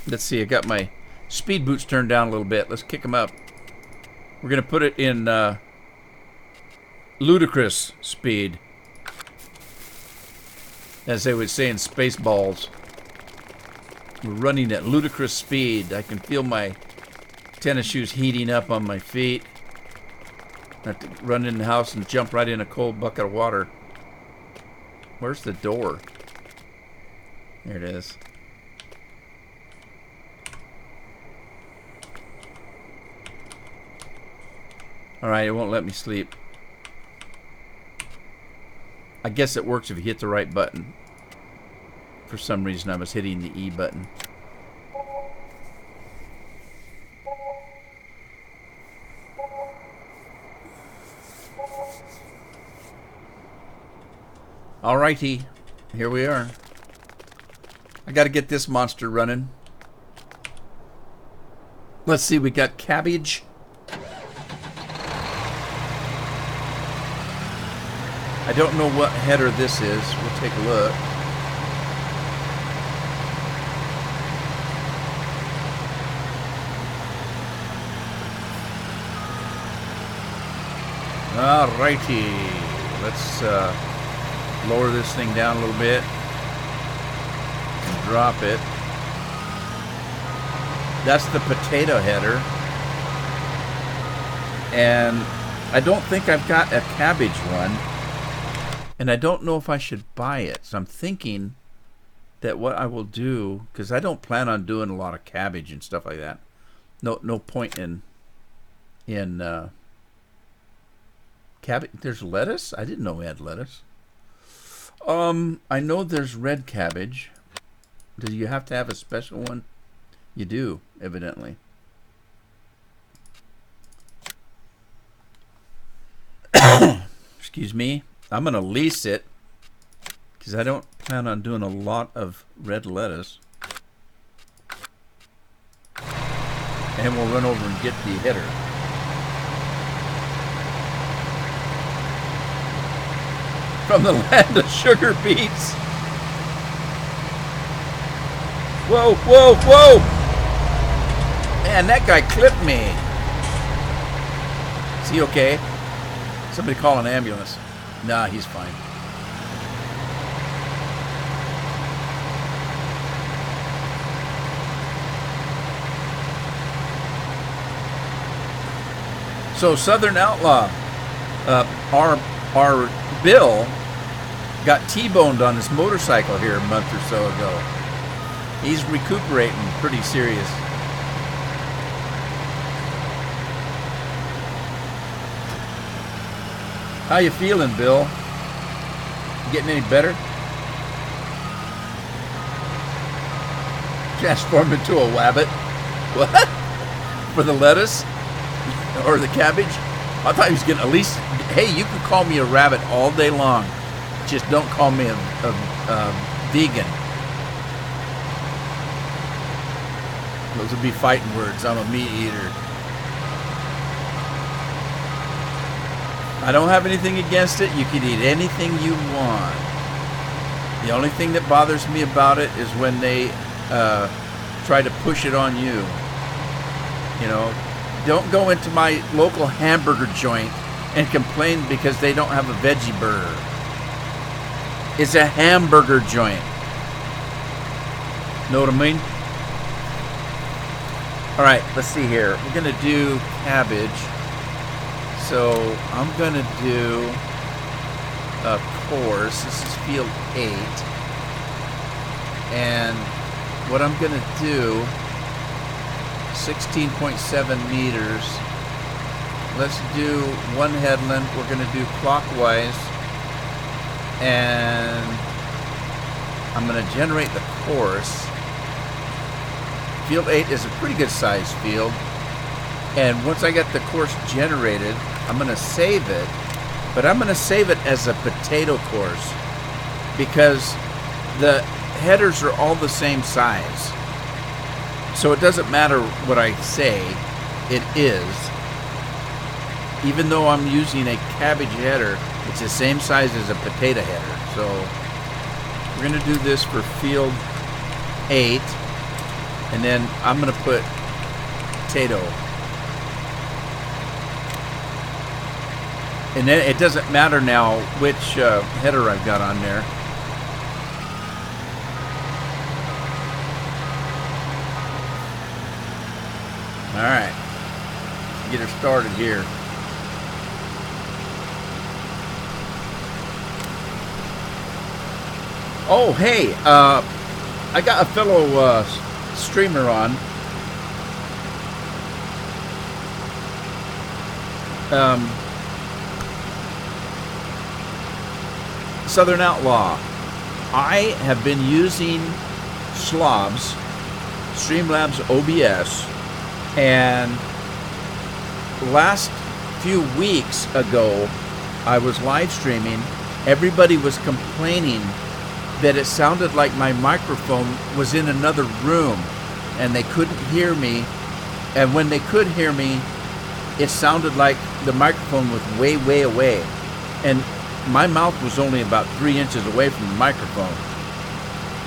A: Let's see, I got my speed boots turned down a little bit. Let's kick them up. We're gonna put it in ludicrous speed, as they would say in Spaceballs. We're running at ludicrous speed. I can feel my tennis shoes heating up on my feet. I have to run in the house and jump right in a cold bucket of water. Where's the door? There it is. Alright, it won't let me sleep. I guess it works if you hit the right button. For some reason I was hitting the E button. Alrighty, here we are. I gotta get this monster running. Let's see, we got cabbage. I don't know what header this is. We'll take a look. Alrighty. Let's lower this thing down a little bit and drop it. That's the potato header. And I don't think I've got a cabbage one. And I don't know if I should buy it. So I'm thinking that what I will do, because I don't plan on doing a lot of cabbage and stuff like that. No point in cabbage. There's lettuce? I didn't know we had lettuce. I know there's red cabbage. Do you have to have a special one? You do, evidently. Excuse me. I'm going to lease it because I don't plan on doing a lot of red lettuce. And we'll run over and get the header. From the land of sugar beets. Whoa, whoa, whoa! Man, that guy clipped me. Is he okay? Somebody call an ambulance. Nah, he's fine. So Southern Outlaw, our Bill got T-boned on his motorcycle here a month or so ago. He's recuperating pretty serious. How you feeling, Bill? Getting any better? Transformed into a wabbit? What? For the lettuce? Or the cabbage? I thought he was getting at least... Hey, you can call me a rabbit all day long. Just don't call me a vegan. Those would be fighting words. I'm a meat eater. I don't have anything against it. You can eat anything you want. The only thing that bothers me about it is when they try to push it on you. You know, don't go into my local hamburger joint and complain because they don't have a veggie burger. It's a hamburger joint. Know what I mean? All right, let's see here. We're going to do cabbage. So I'm going to do a course. This is field 8. And what I'm going to do, 16.7 meters. Let's do one headland. We're going to do clockwise. And I'm going to generate the course. Field 8 is a pretty good sized field. And once I get the course generated, I'm going to save it. But I'm going to save it as a potato course because the headers are all the same size. So it doesn't matter what I say, it is. Even though I'm using a cabbage header, it's the same size as a potato header. So we're going to do this for field 8. And then I'm going to put potato. And then it doesn't matter now which header I've got on there. All right, get her started here. Oh, hey, I got a fellow streamer on. Southern Outlaw. I have been using Slobs, Streamlabs OBS, and last few weeks ago, I was live streaming. Everybody was complaining that it sounded like my microphone was in another room and they couldn't hear me. And when they could hear me, it sounded like the microphone was way, way away. And my mouth was only about 3 inches away from the microphone.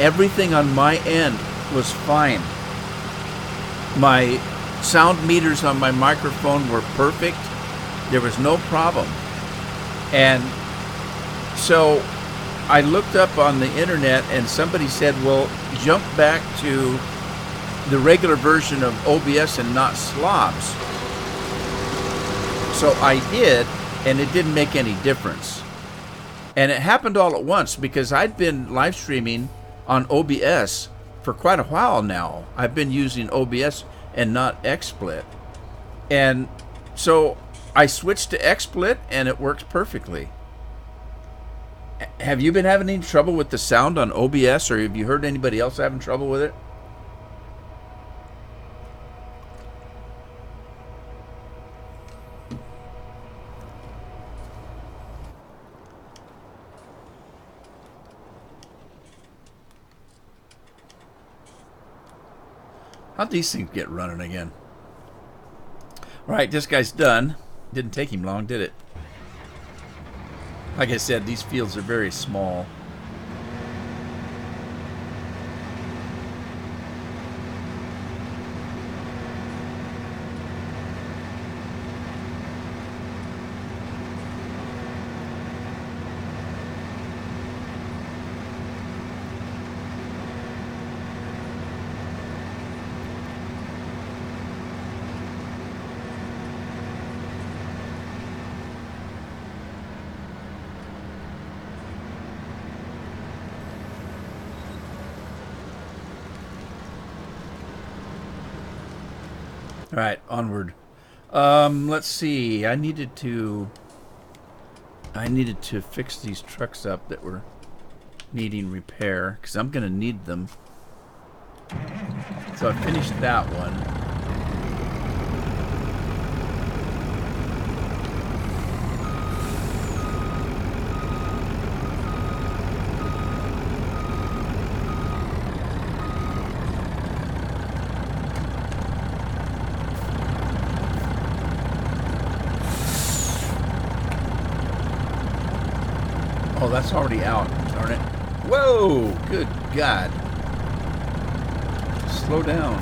A: Everything on my end was fine. My sound meters on my microphone were perfect. There was no problem. And so I looked up on the internet and somebody said, well, jump back to the regular version of OBS and not Slobs. So I did, and it didn't make any difference. And it happened all at once because I'd been live streaming on OBS for quite a while now. I've been using OBS and not XSplit. And so I switched to XSplit and it works perfectly. Have you been having any trouble with the sound on OBS, or have you heard anybody else having trouble with it? How'd these things get running again? All right, this guy's done. Didn't take him long, did it? Like I said, these fields are very small. All right, onward. Let's see. I needed to fix these trucks up that were needing repair because I'm gonna need them. So I finished that one. Oh, that's already out, darn it. Whoa, good God. Slow down.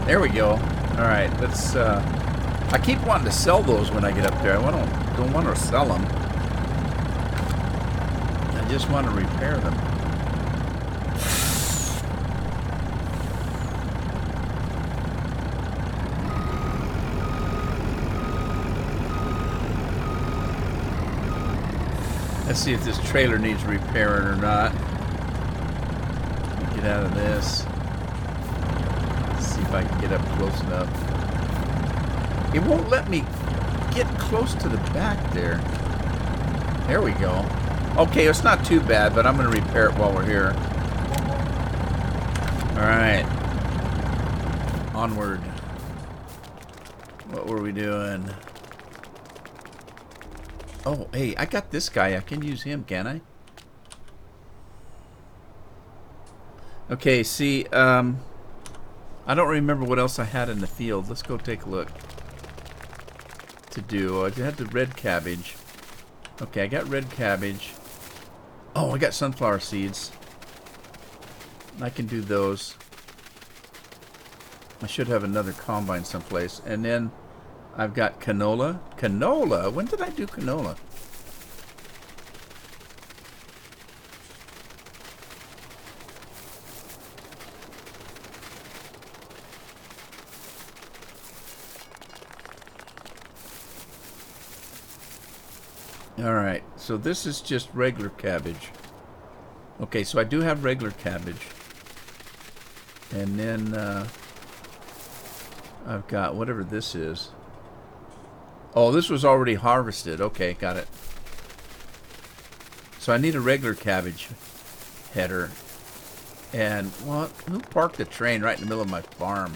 A: There we go. All right, let's, I keep wanting to sell those when I get up there. I don't want to sell them. I just want to repair them. Let's see if this trailer needs repairing or not. Get out of this. Let's see if I can get up close enough. It won't let me get close to the back there. There we go. Okay, it's not too bad, but I'm going to repair it while we're here. Alright. Onward. What were we doing? Oh, hey, I got this guy. I can use him, can I? Okay, see, I don't remember what else I had in the field. Let's go take a look. To do. I had the red cabbage. Okay, I got red cabbage. Oh, I got sunflower seeds. I can do those. I should have another combine someplace. And then I've got canola. Canola? When did I do canola? Alright, so this is just regular cabbage. Okay, so I do have regular cabbage. And then I've got whatever this is. Oh, this was already harvested. Okay, got it. So I need a regular cabbage header. And, what? Who parked the train right in the middle of my farm?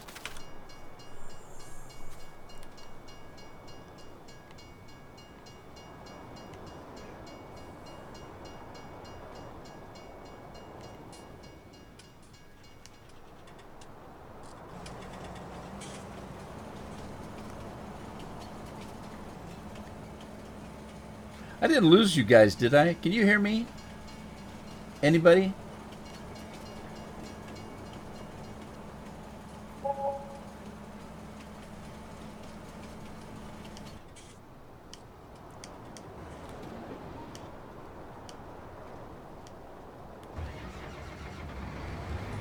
A: I didn't lose you guys, did I? Can you hear me? Anybody?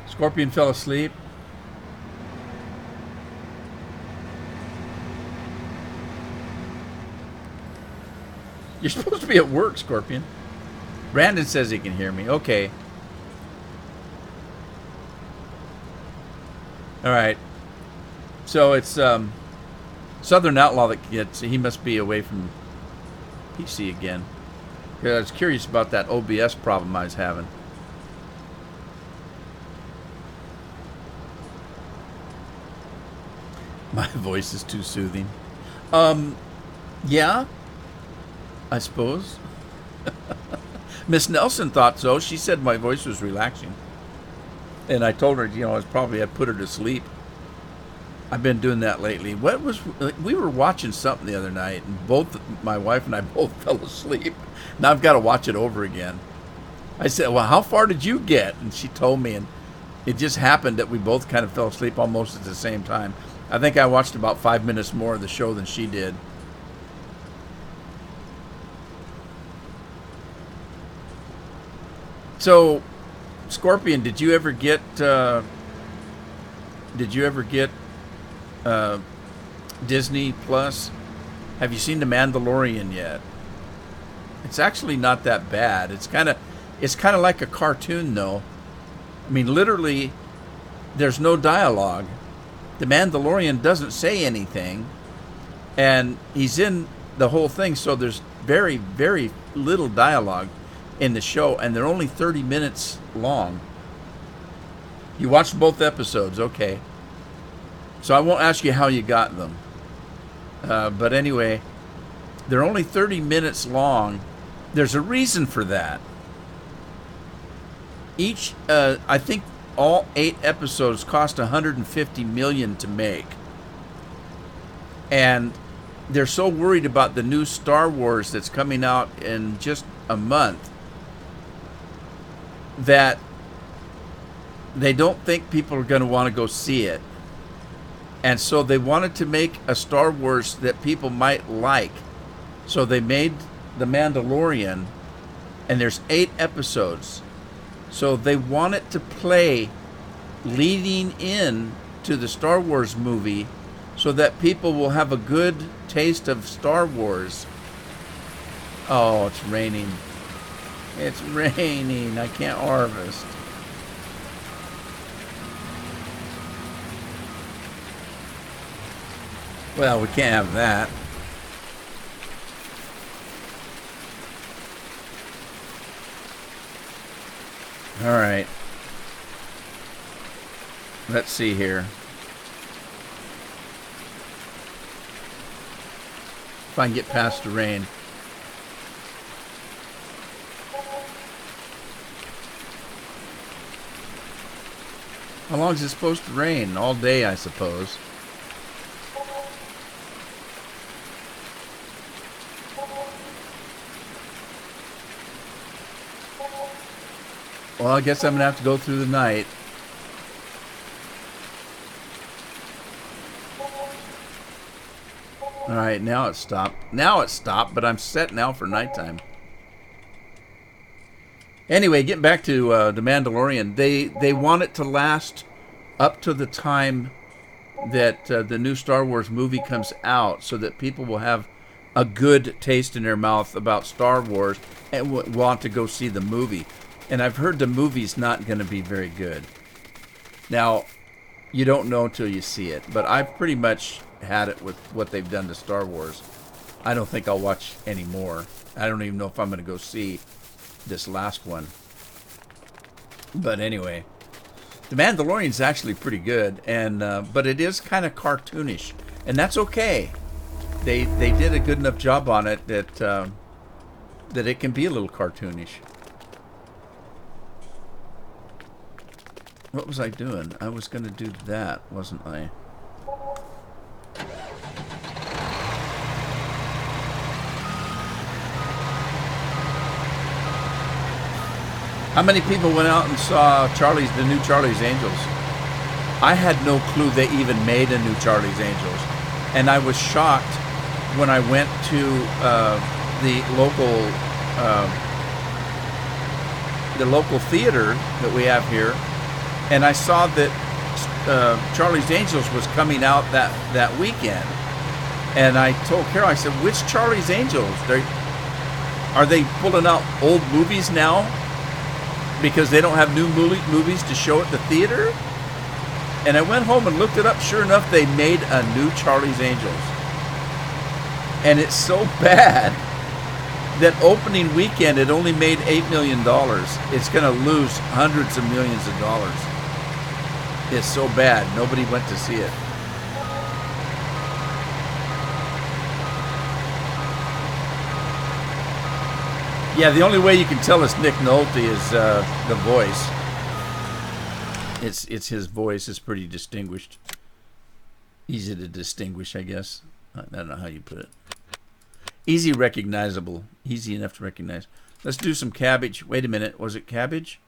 A: Scorpion fell asleep. You're supposed to be at work, Scorpion. Brandon says he can hear me. Okay. Alright. So it's Southern Outlaw that gets... He must be away from PC again. I was curious about that OBS problem I was having. My voice is too soothing. Yeah. I suppose. Miss Nelson thought so. She said my voice was relaxing. And I told her, you know, I probably had put her to sleep. I've been doing that lately. We were watching something the other night, and both my wife and I both fell asleep. Now I've got to watch it over again. I said, well, how far did you get? And she told me, and it just happened that we both kind of fell asleep almost at the same time. I think I watched about 5 minutes more of the show than she did. So, Scorpion, did you ever get Disney Plus? Have you seen The Mandalorian yet? It's actually not that bad. It's kind of like a cartoon, though. I mean, literally, there's no dialogue. The Mandalorian doesn't say anything, and he's in the whole thing, so there's very, very little dialogue in the show, and they're only 30 minutes long. You watched both episodes, okay. So I won't ask you how you got them. But anyway, they're only 30 minutes long. There's a reason for that. Each, I think all 8 episodes cost $150 million to make. And they're so worried about the new Star Wars that's coming out in just a month that they don't think people are going to want to go see it. And so they wanted to make a Star Wars that people might like. So they made The Mandalorian, and there's 8 episodes. So they want it to play leading in to the Star Wars movie so that people will have a good taste of Star Wars. Oh, it's raining. It's raining. I can't harvest. Well, we can't have that. All right. Let's see here. If I can get past the rain. How long is it supposed to rain? All day, I suppose. Well, I guess I'm going to have to go through the night. All right, now it's stopped. Now it's stopped, but I'm set now for nighttime. Anyway, getting back to The Mandalorian, they want it to last up to the time that the new Star Wars movie comes out, so that people will have a good taste in their mouth about Star Wars and want to go see the movie. And I've heard the movie's not going to be very good. Now, you don't know until you see it, but I've pretty much had it with what they've done to Star Wars. I don't think I'll watch any more. I don't even know if I'm going to go see this last one. But anyway, The Mandalorian's actually pretty good, and but it is kind of cartoonish, and that's okay. They did a good enough job on it that that it can be a little cartoonish. What was I doing? I was going to do that, wasn't I? How many people went out and saw the new Charlie's Angels? I had no clue they even made a new Charlie's Angels. And I was shocked when I went to the local theater that we have here, and I saw that Charlie's Angels was coming out that weekend. And I told Carol, I said, which Charlie's Angels? Are they pulling out old movies now? Because they don't have new movies to show at the theater? And I went home and looked it up. Sure enough, they made a new Charlie's Angels. And it's so bad that opening weekend it only made $8 million. It's going to lose hundreds of millions of dollars. It's so bad. Nobody went to see it. Yeah, the only way you can tell it's Nick Nolte is the voice. It's his voice is pretty distinguished. Easy to distinguish, I guess. I don't know how you put it. Easy recognizable. Easy enough to recognize. Let's do some cabbage. Wait a minute. Was it cabbage?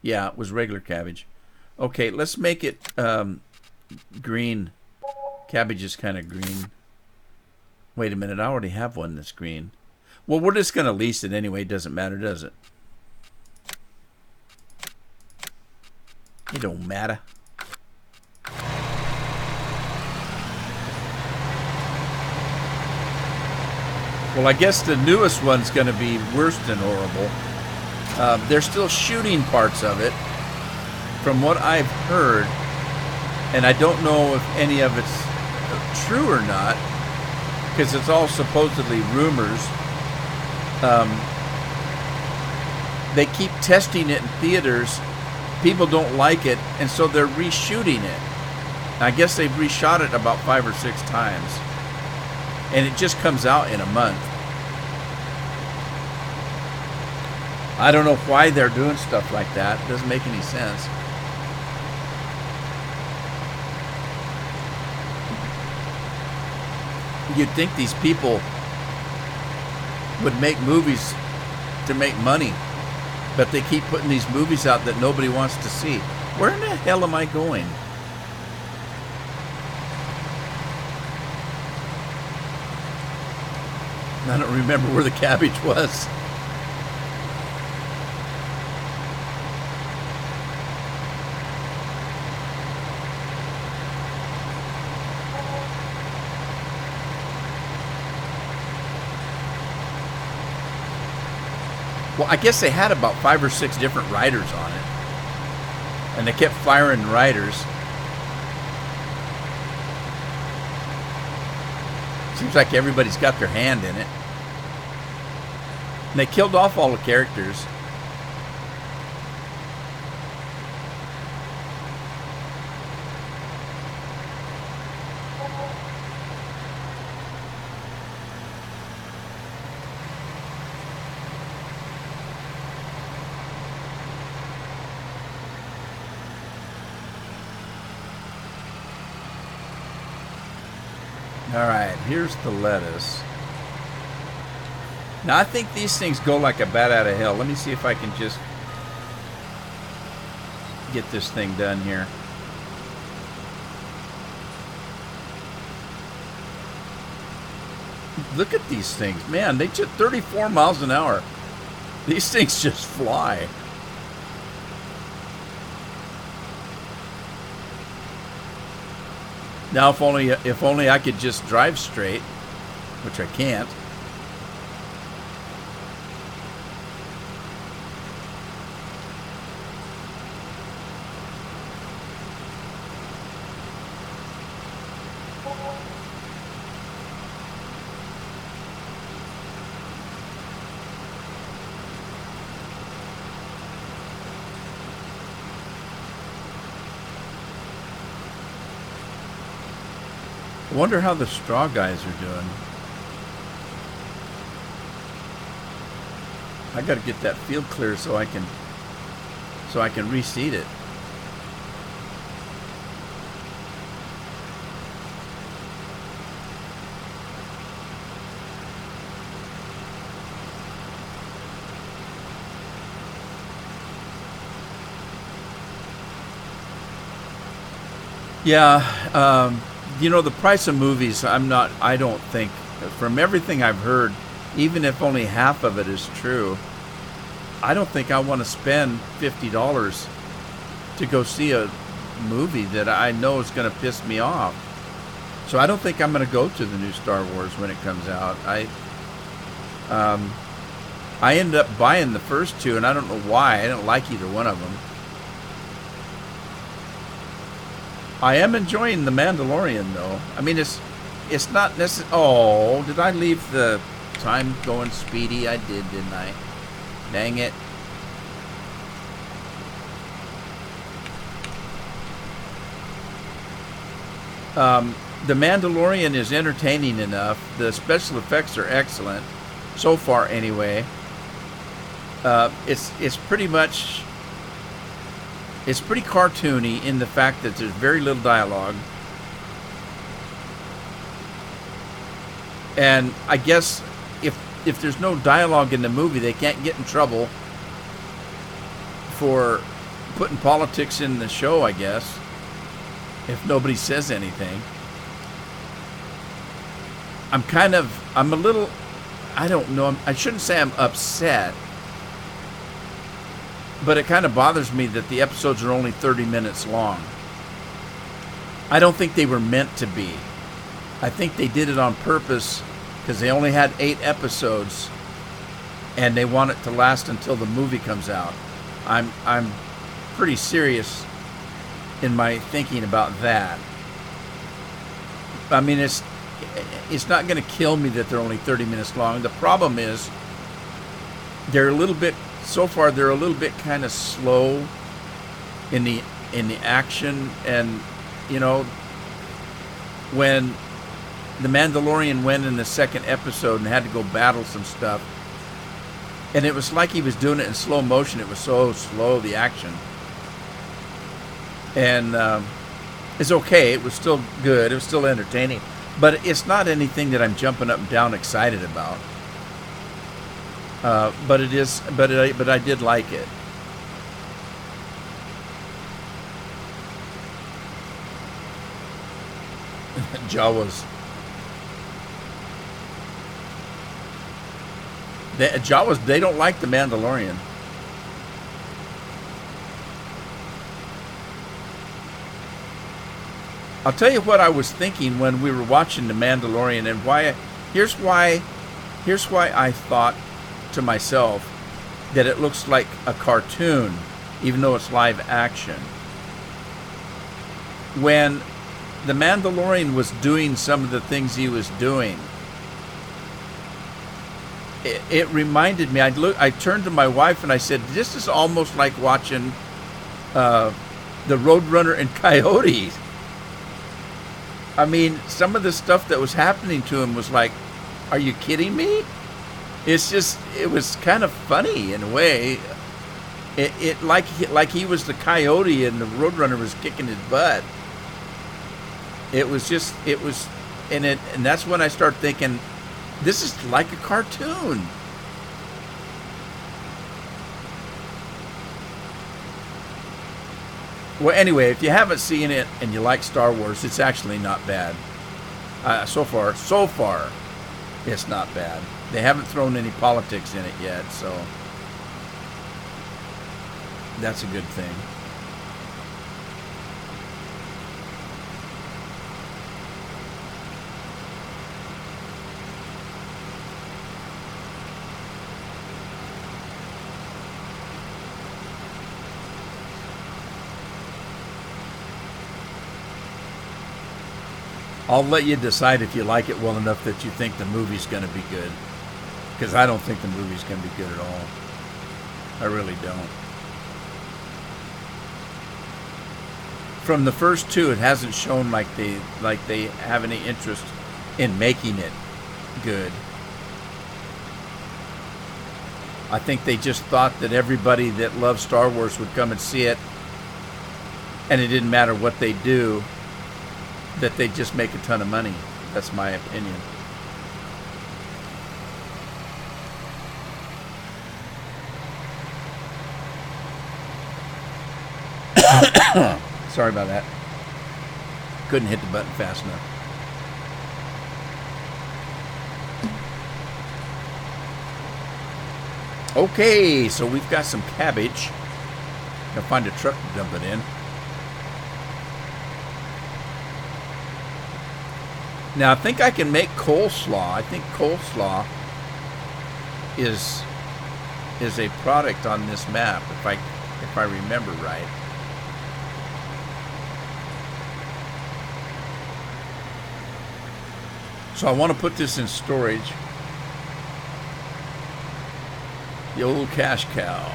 A: Yeah, it was regular cabbage. Okay, let's make it green. Cabbage is kind of green. Wait a minute. I already have one that's green. Well, we're just going to lease it anyway. It doesn't matter, does it? It don't matter. Well, I guess the newest one's going to be worse than horrible. They're still shooting parts of it, from what I've heard, and I don't know if any of it's true or not, because it's all supposedly rumors. They keep testing it in theaters. People don't like it, and so they're reshooting it. I guess they've reshot it about 5 or 6 times, and it just comes out in a month. I don't know why they're doing stuff like that. It doesn't make any sense. You'd think these people would make movies to make money, but they keep putting these movies out that nobody wants to see. Where in the hell am I going? I don't remember where the cabbage was. Well, I guess they had about 5 or 6 different riders on it. And they kept firing riders. Seems like everybody's got their hand in it. And they killed off all the characters. All right, here's the lettuce. Now, I think these things go like a bat out of hell. Let me see if I can just get this thing done here. Look at these things. Man, they just 34 miles an hour. These things just fly. Now, if only I could just drive straight, which I can't. I wonder how the straw guys are doing. I got to get that field clear so I can reseed it. Yeah, you know, the price of movies, I don't think, from everything I've heard, even if only half of it is true, I don't think I want to spend $50 to go see a movie that I know is going to piss me off. So I don't think I'm going to go to the new Star Wars when it comes out. I ended up buying the first two, and I don't know why. I didn't like either one of them. I am enjoying The Mandalorian, though. I mean, it's not necessarily... Oh, did I leave the time going speedy? I did, didn't I? Dang it. The Mandalorian is entertaining enough. The special effects are excellent. So far, anyway. It's pretty much... It's pretty cartoony in the fact that there's very little dialogue. And I guess if there's no dialogue in the movie, they can't get in trouble for putting politics in the show, I guess, if nobody says anything. I'm a little, I don't know, I shouldn't say I'm upset, but it kind of bothers me that the episodes are only 30 minutes long. I don't think they were meant to be. I think they did it on purpose because they only had 8 episodes and they want it to last until the movie comes out. I'm pretty serious in my thinking about that. I mean, it's not going to kill me that they're only 30 minutes long. The problem is they're a little bit kind of slow in the action. And you know, when the Mandalorian went in the second episode and had to go battle some stuff, and it was like he was doing it in slow motion. It was so slow, the action. And it's okay. It was still good. It was still entertaining. But it's not anything that I'm jumping up and down excited about. But it is. But I did like it. Jawas. Jawas, they don't like the Mandalorian. I'll tell you what I was thinking when we were watching The Mandalorian, and why. Here's why I thought to myself, that it looks like a cartoon, even though it's live action. When the Mandalorian was doing some of the things he was doing, it reminded me. I turned to my wife and I said, "This is almost like watching the Roadrunner and Coyote." I mean, some of the stuff that was happening to him was like, "Are you kidding me?" It was kind of funny in a way. It like he was the coyote and the Roadrunner was kicking his butt. And that's when I started thinking, this is like a cartoon. Well, anyway, if you haven't seen it and you like Star Wars, it's actually not bad. So far, it's not bad. They haven't thrown any politics in it yet, so that's a good thing. I'll let you decide if you like it well enough that you think the movie's going to be good. Because I don't think the movie's going to be good at all. I really don't. From the first two, it hasn't shown like they have any interest in making it good. I think they just thought that everybody that loves Star Wars would come and see it, and it didn't matter what they do, that they just make a ton of money. That's my opinion. Sorry about that. Couldn't hit the button fast enough. Okay, so we've got some cabbage. Gotta find a truck to dump it in. Now I think I can make coleslaw. I think coleslaw is a product on this map, if I remember right. So I want to put this in storage. The old cash cow.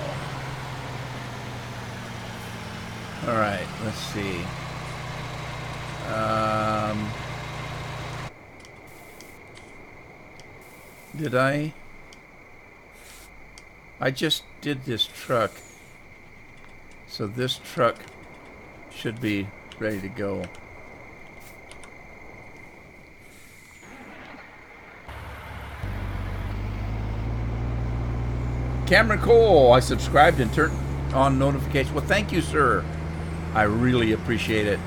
A: All right, let's see. Did I just did this truck. So this truck should be ready to go. Cameron Cole, I subscribed and turned on notifications. Well, thank you, sir. I really appreciate it.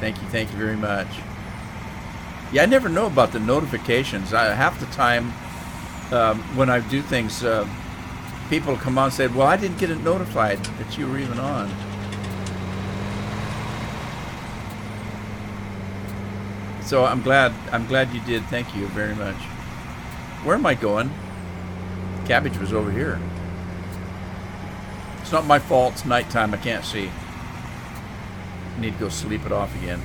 A: Thank you very much. Yeah, I never know about the notifications. Half the time when I do things, people come on and say, well, I didn't get it notified that you were even on. So I'm glad you did. Thank you very much. Where am I going? Cabbage was over here. It's not my fault. It's nighttime. I can't see. I need to go sleep it off again.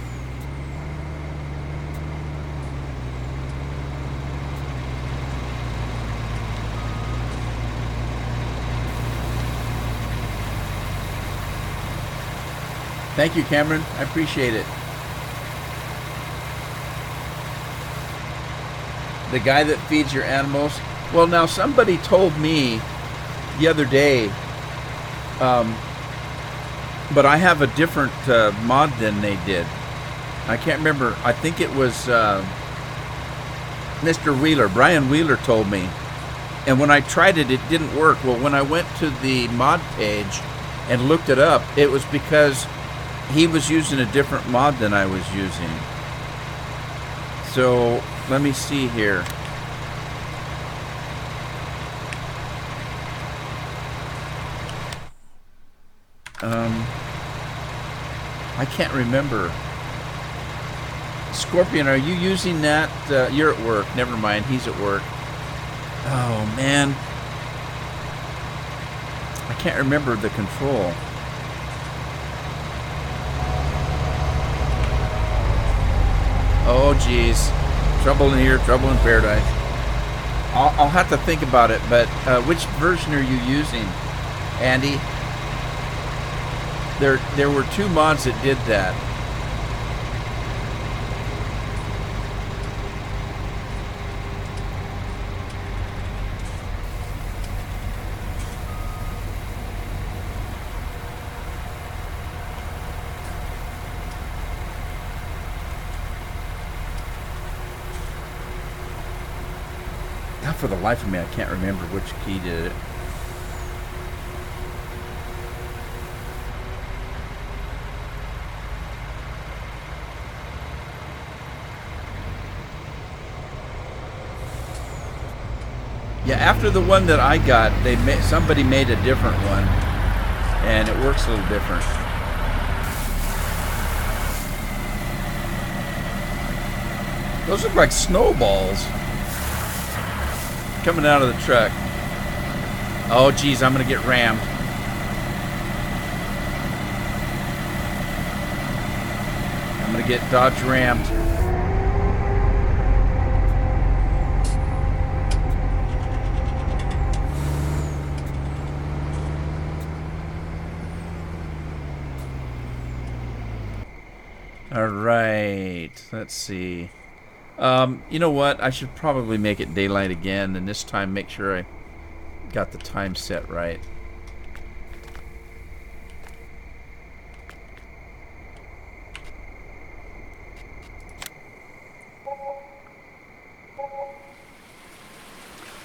A: Thank you, Cameron. I appreciate it. The guy that feeds your animals. Well, now somebody told me the other day, but I have a different mod than they did. I can't remember. I think it was Mr. Wheeler. Brian Wheeler told me. And when I tried it, it didn't work. Well, when I went to the mod page and looked it up, it was because he was using a different mod than I was using. So let me see here. I can't remember. Scorpion, are you using that? You're at work. Never mind, he's at work. Oh, man. I can't remember the control. Oh, geez. Trouble in here, trouble in paradise. I'll have to think about it, but which version are you using, Andy? There were 2 mods that did that. Not for the life of me, I can't remember which key did it. Yeah, after the one that I got, somebody made a different one, and it works a little different. Those look like snowballs coming out of the truck. Oh, geez, I'm gonna get rammed. I'm gonna get Dodge rammed. All right, let's see. You know what? I should probably make it daylight again, and this time make sure I got the time set right.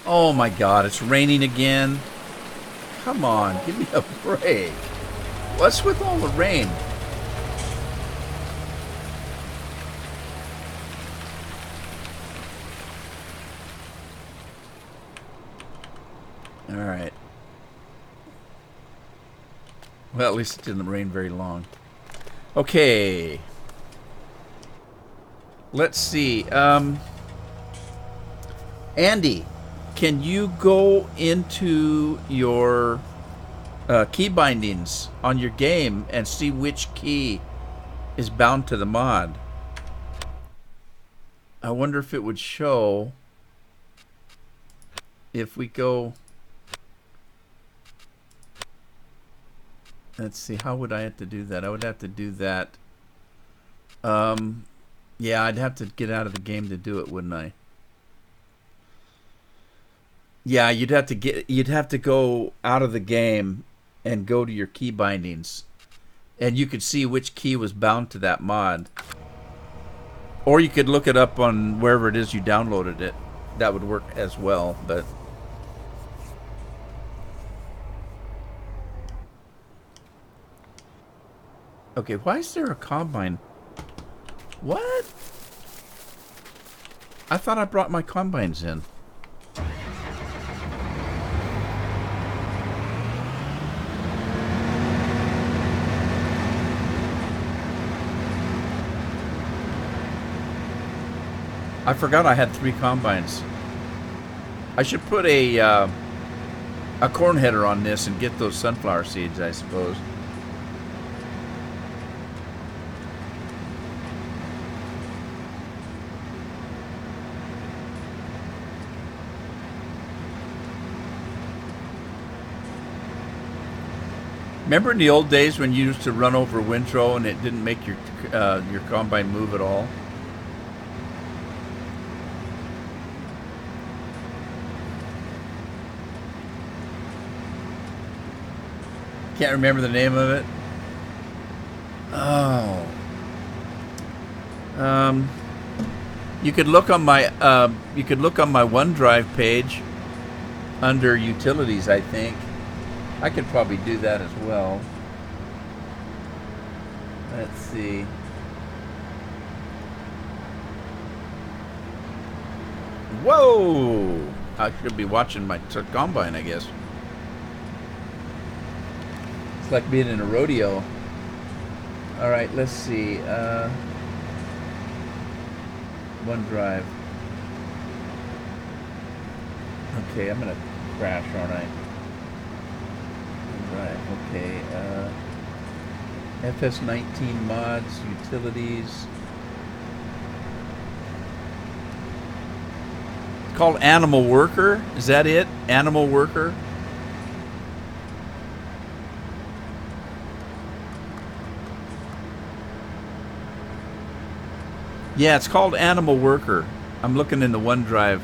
A: Oh my God, it's raining again. Come on, give me a break. What's with all the rain? All right. Well, at least it didn't rain very long. Okay. Let's see. Andy, can you go into your key bindings on your game and see which key is bound to the mod? I wonder if it would show if we go... Let's see, how would I have to do that? I would have to do that. Yeah, I'd have to get out of the game to do it, wouldn't I? Yeah, you'd have to go out of the game and go to your key bindings, and you could see which key was bound to that mod. Or you could look it up on wherever it is you downloaded it. That would work as well, but okay, why is there a combine? What? I thought I brought my combines in. I forgot I had 3 combines. I should put a corn header on this and get those sunflower seeds, I suppose. Remember in the old days when you used to run over windrow and it didn't make your combine move at all? Can't remember the name of it. Oh. You could look on my OneDrive page under utilities, I think. I could probably do that as well. Let's see. Whoa! I should be watching my combine, I guess. It's like being in a rodeo. Alright, let's see. OneDrive. Okay, I'm gonna crash, aren't I? drive. Okay. FS19 mods, utilities. It's called Animal Worker. Is that it? Animal Worker? Yeah, it's called Animal Worker. I'm looking in the OneDrive.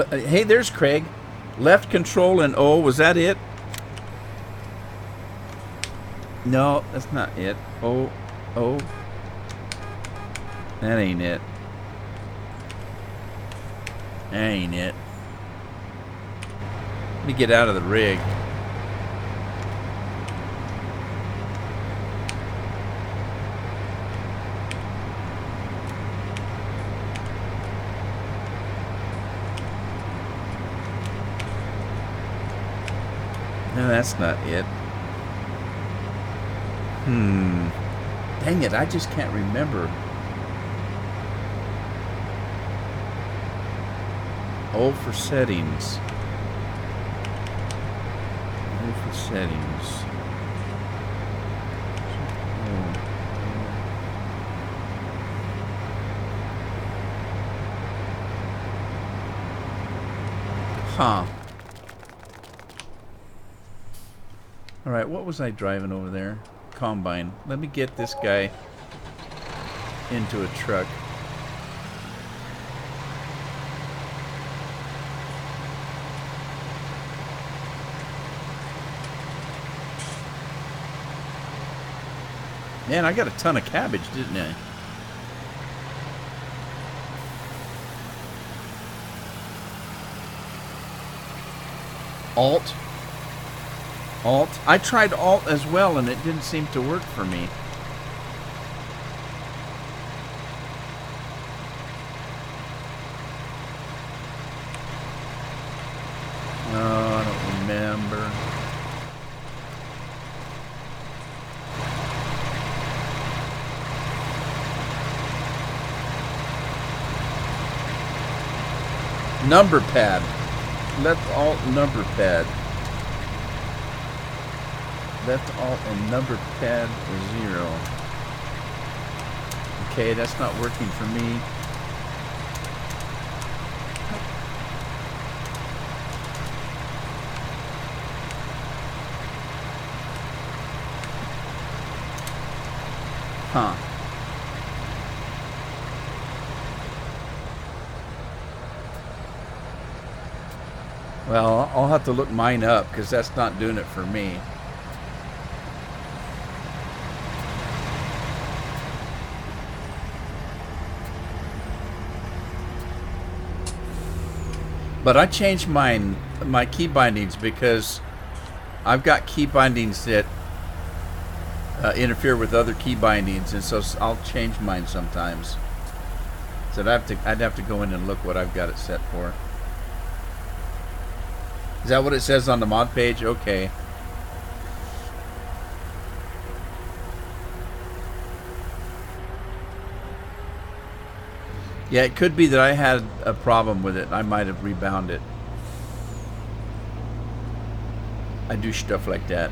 A: Hey, there's Craig. Left control and O. Was that it? No, that's not it. O. That ain't it. That ain't it. Let me get out of the rig. No, that's not it. Dang it, I just can't remember. O for settings. O for settings. Huh. Alright, what was I driving over there? Combine. Let me get this guy into a truck. Man, I got a ton of cabbage, didn't I? Alt. I tried Alt as well, and it didn't seem to work for me. Oh, I don't remember. Number pad. Left Alt number pad. Left Alt and number pad 0. Okay, that's not working for me. Huh. Well, I'll have to look mine up because that's not doing it for me. But I changed my key bindings because I've got key bindings that interfere with other key bindings, and so I'll change mine sometimes. So I'd have to go in and look what I've got it set for. Is that what it says on the mod page? Okay. Yeah, it could be that I had a problem with it. I might have rebound it. I do stuff like that.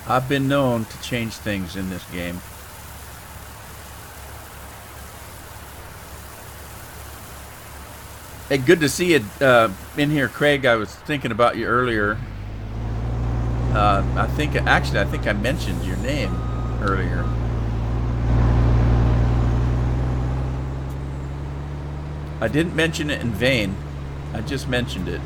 A: I've been known to change things in this game. Hey, good to see you in here, Craig. I was thinking about you earlier. I think I mentioned your name earlier. I didn't mention it in vain. I just mentioned it.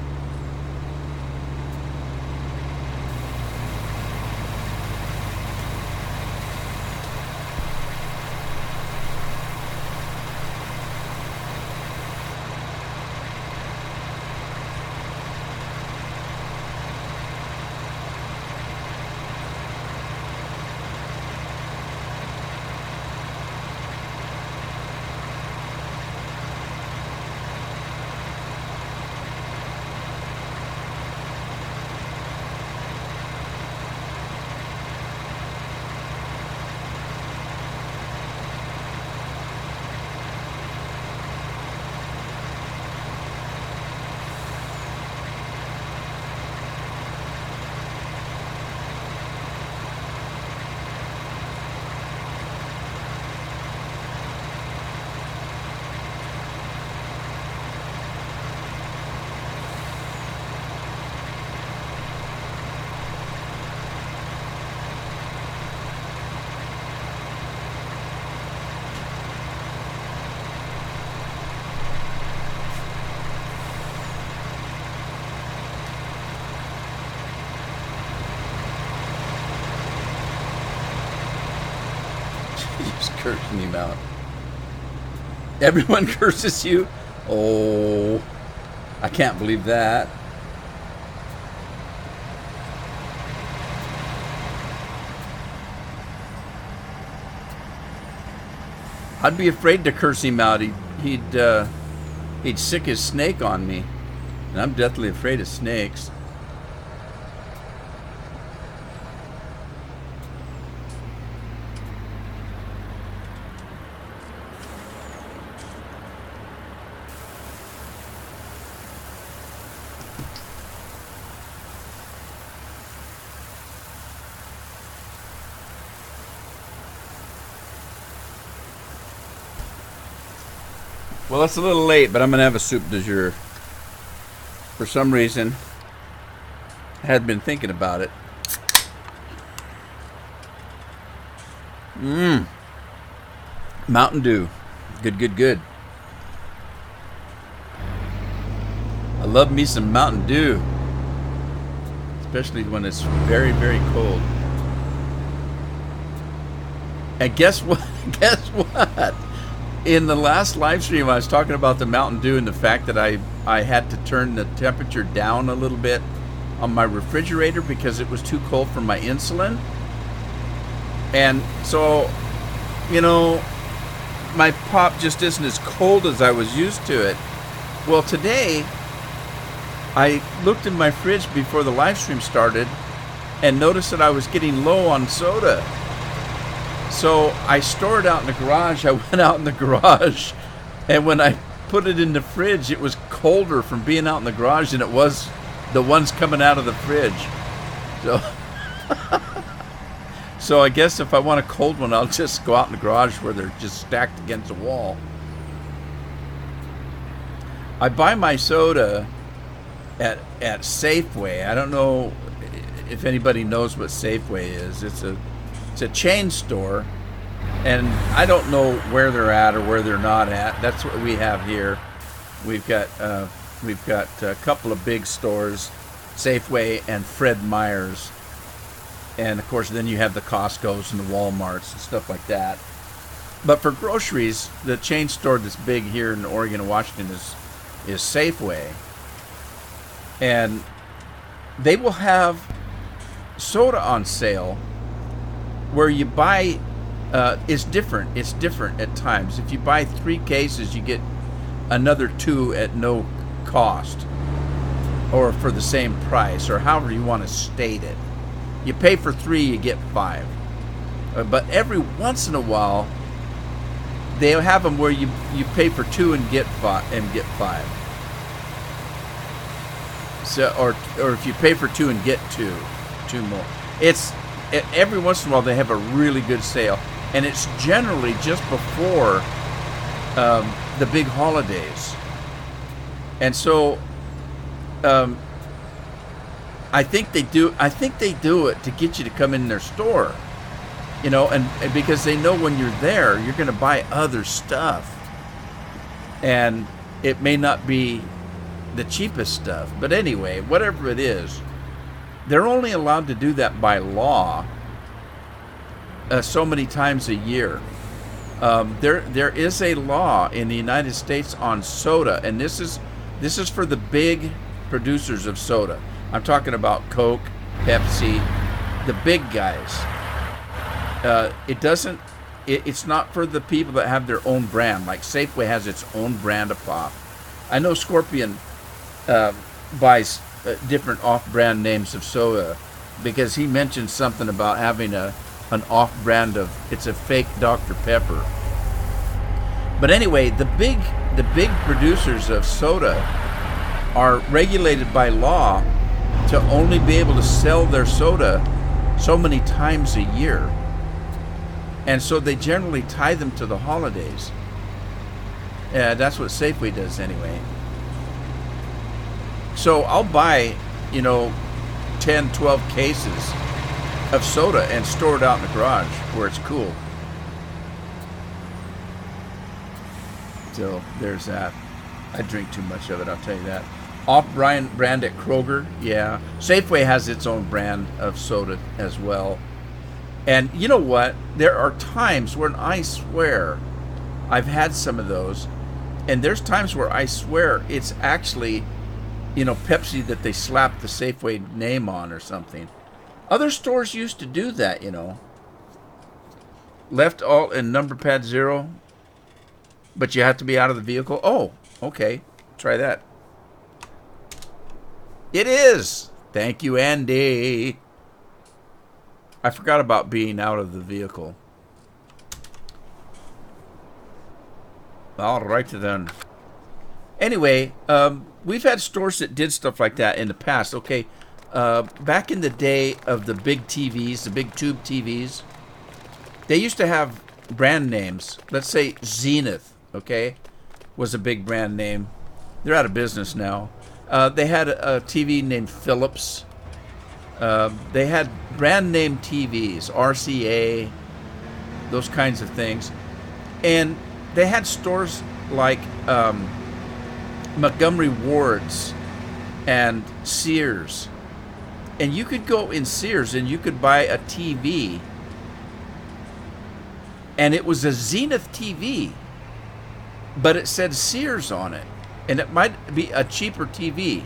A: Everybody's cursing him out. Everyone curses you? Oh, I can't believe that. I'd be afraid to curse him out. He'd sick his snake on me. And I'm deathly afraid of snakes. Well, it's a little late, but I'm going to have a soup du jour. For some reason, I had been thinking about it. Mountain Dew. Good, good, good. I love me some Mountain Dew. Especially when it's very, very cold. And guess what? Guess what? In the last live stream, I was talking about the Mountain Dew and the fact that I had to turn the temperature down a little bit on my refrigerator because it was too cold for my insulin. And so, you know, my pop just isn't as cold as I was used to it. Well, today, I looked in my fridge before the live stream started and noticed that I was getting low on soda. So I stored it out in the garage. I went out in the garage, and when I put it in the fridge, it was colder from being out in the garage than it was the ones coming out of the fridge. So, so I guess if I want a cold one, I'll just go out in the garage where they're just stacked against the wall. I buy my soda at Safeway. I don't know if anybody knows what Safeway is. It's a chain store, and I don't know where they're at or where they're not at. That's what we have here. We've got a couple of big stores, Safeway and Fred Meyer's, and of course then you have the Costco's and the Walmarts and stuff like that. But for groceries, the chain store that's big here in Oregon and Washington is Safeway, and they will have soda on sale where you buy, it's different at times. If you buy 3 cases, you get another 2 at no cost, or for the same price, or however you want to state it. You pay for 3, you get 5. But every once in a while, they'll have them where you pay for 2 and get 5. So, or if you pay for 2 and get 2 more. Every once in a while they have a really good sale, and it's generally just before the big holidays. And so I think they do it to get you to come in their store, you know, and because they know when you're there you're going to buy other stuff, and it may not be the cheapest stuff, but anyway, whatever it is, they're only allowed to do that by law so many times a year. There is a law in the United States on soda, and this is for the big producers of soda. I'm talking about Coke, Pepsi, the big guys. It's not for the people that have their own brand. Like Safeway has its own brand of pop. I know Scorpion buys different off-brand names of soda because he mentioned something about having an off-brand of, it's a fake Dr. Pepper. But anyway, the big producers of soda are regulated by law to only be able to sell their soda so many times a year. And so they generally tie them to the holidays. That's what Safeway does anyway. So I'll buy, 10, 12 cases of soda and store it out in the garage where it's cool. So there's that. I drink too much of it, I'll tell you that. Off-brand at Kroger, yeah. Safeway has its own brand of soda as well. And you know what? There are times when I swear I've had some of those, and there's times where I swear it's actually, you know, Pepsi that they slapped the Safeway name on or something. Other stores used to do that, you know. Left alt and number pad 0, but you have to be out of the vehicle. Oh, okay. Try that. It is. Thank you, Andy. I forgot about being out of the vehicle. All right then. Anyway, we've had stores that did stuff like that in the past. Okay, back in the day of the big TVs, the big tube TVs, they used to have brand names. Let's say Zenith, okay, was a big brand name. They're out of business now. They had a TV named Philips. They had brand name TVs, RCA, those kinds of things. And they had stores like Montgomery Ward's and Sears. And you could go in Sears and you could buy a TV. And it was a Zenith TV. But it said Sears on it. And it might be a cheaper TV.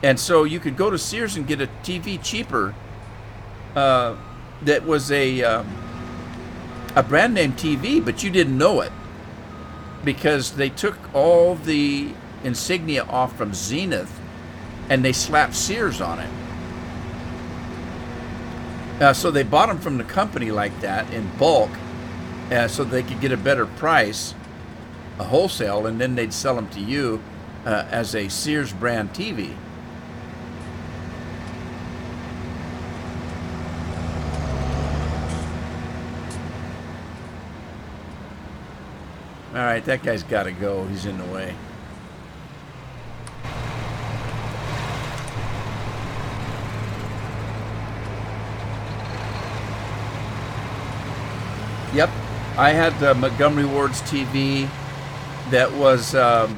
A: And so you could go to Sears and get a TV cheaper that was a brand name TV, but you didn't know it because they took all the insignia off from Zenith and they slapped Sears on it. So they bought them from the company like that in bulk so they could get a better price, a wholesale, and then they'd sell them to you as a Sears brand TV. All right, that guy's got to go. He's in the way. Yep, I had Montgomery Ward's TV that was, gosh,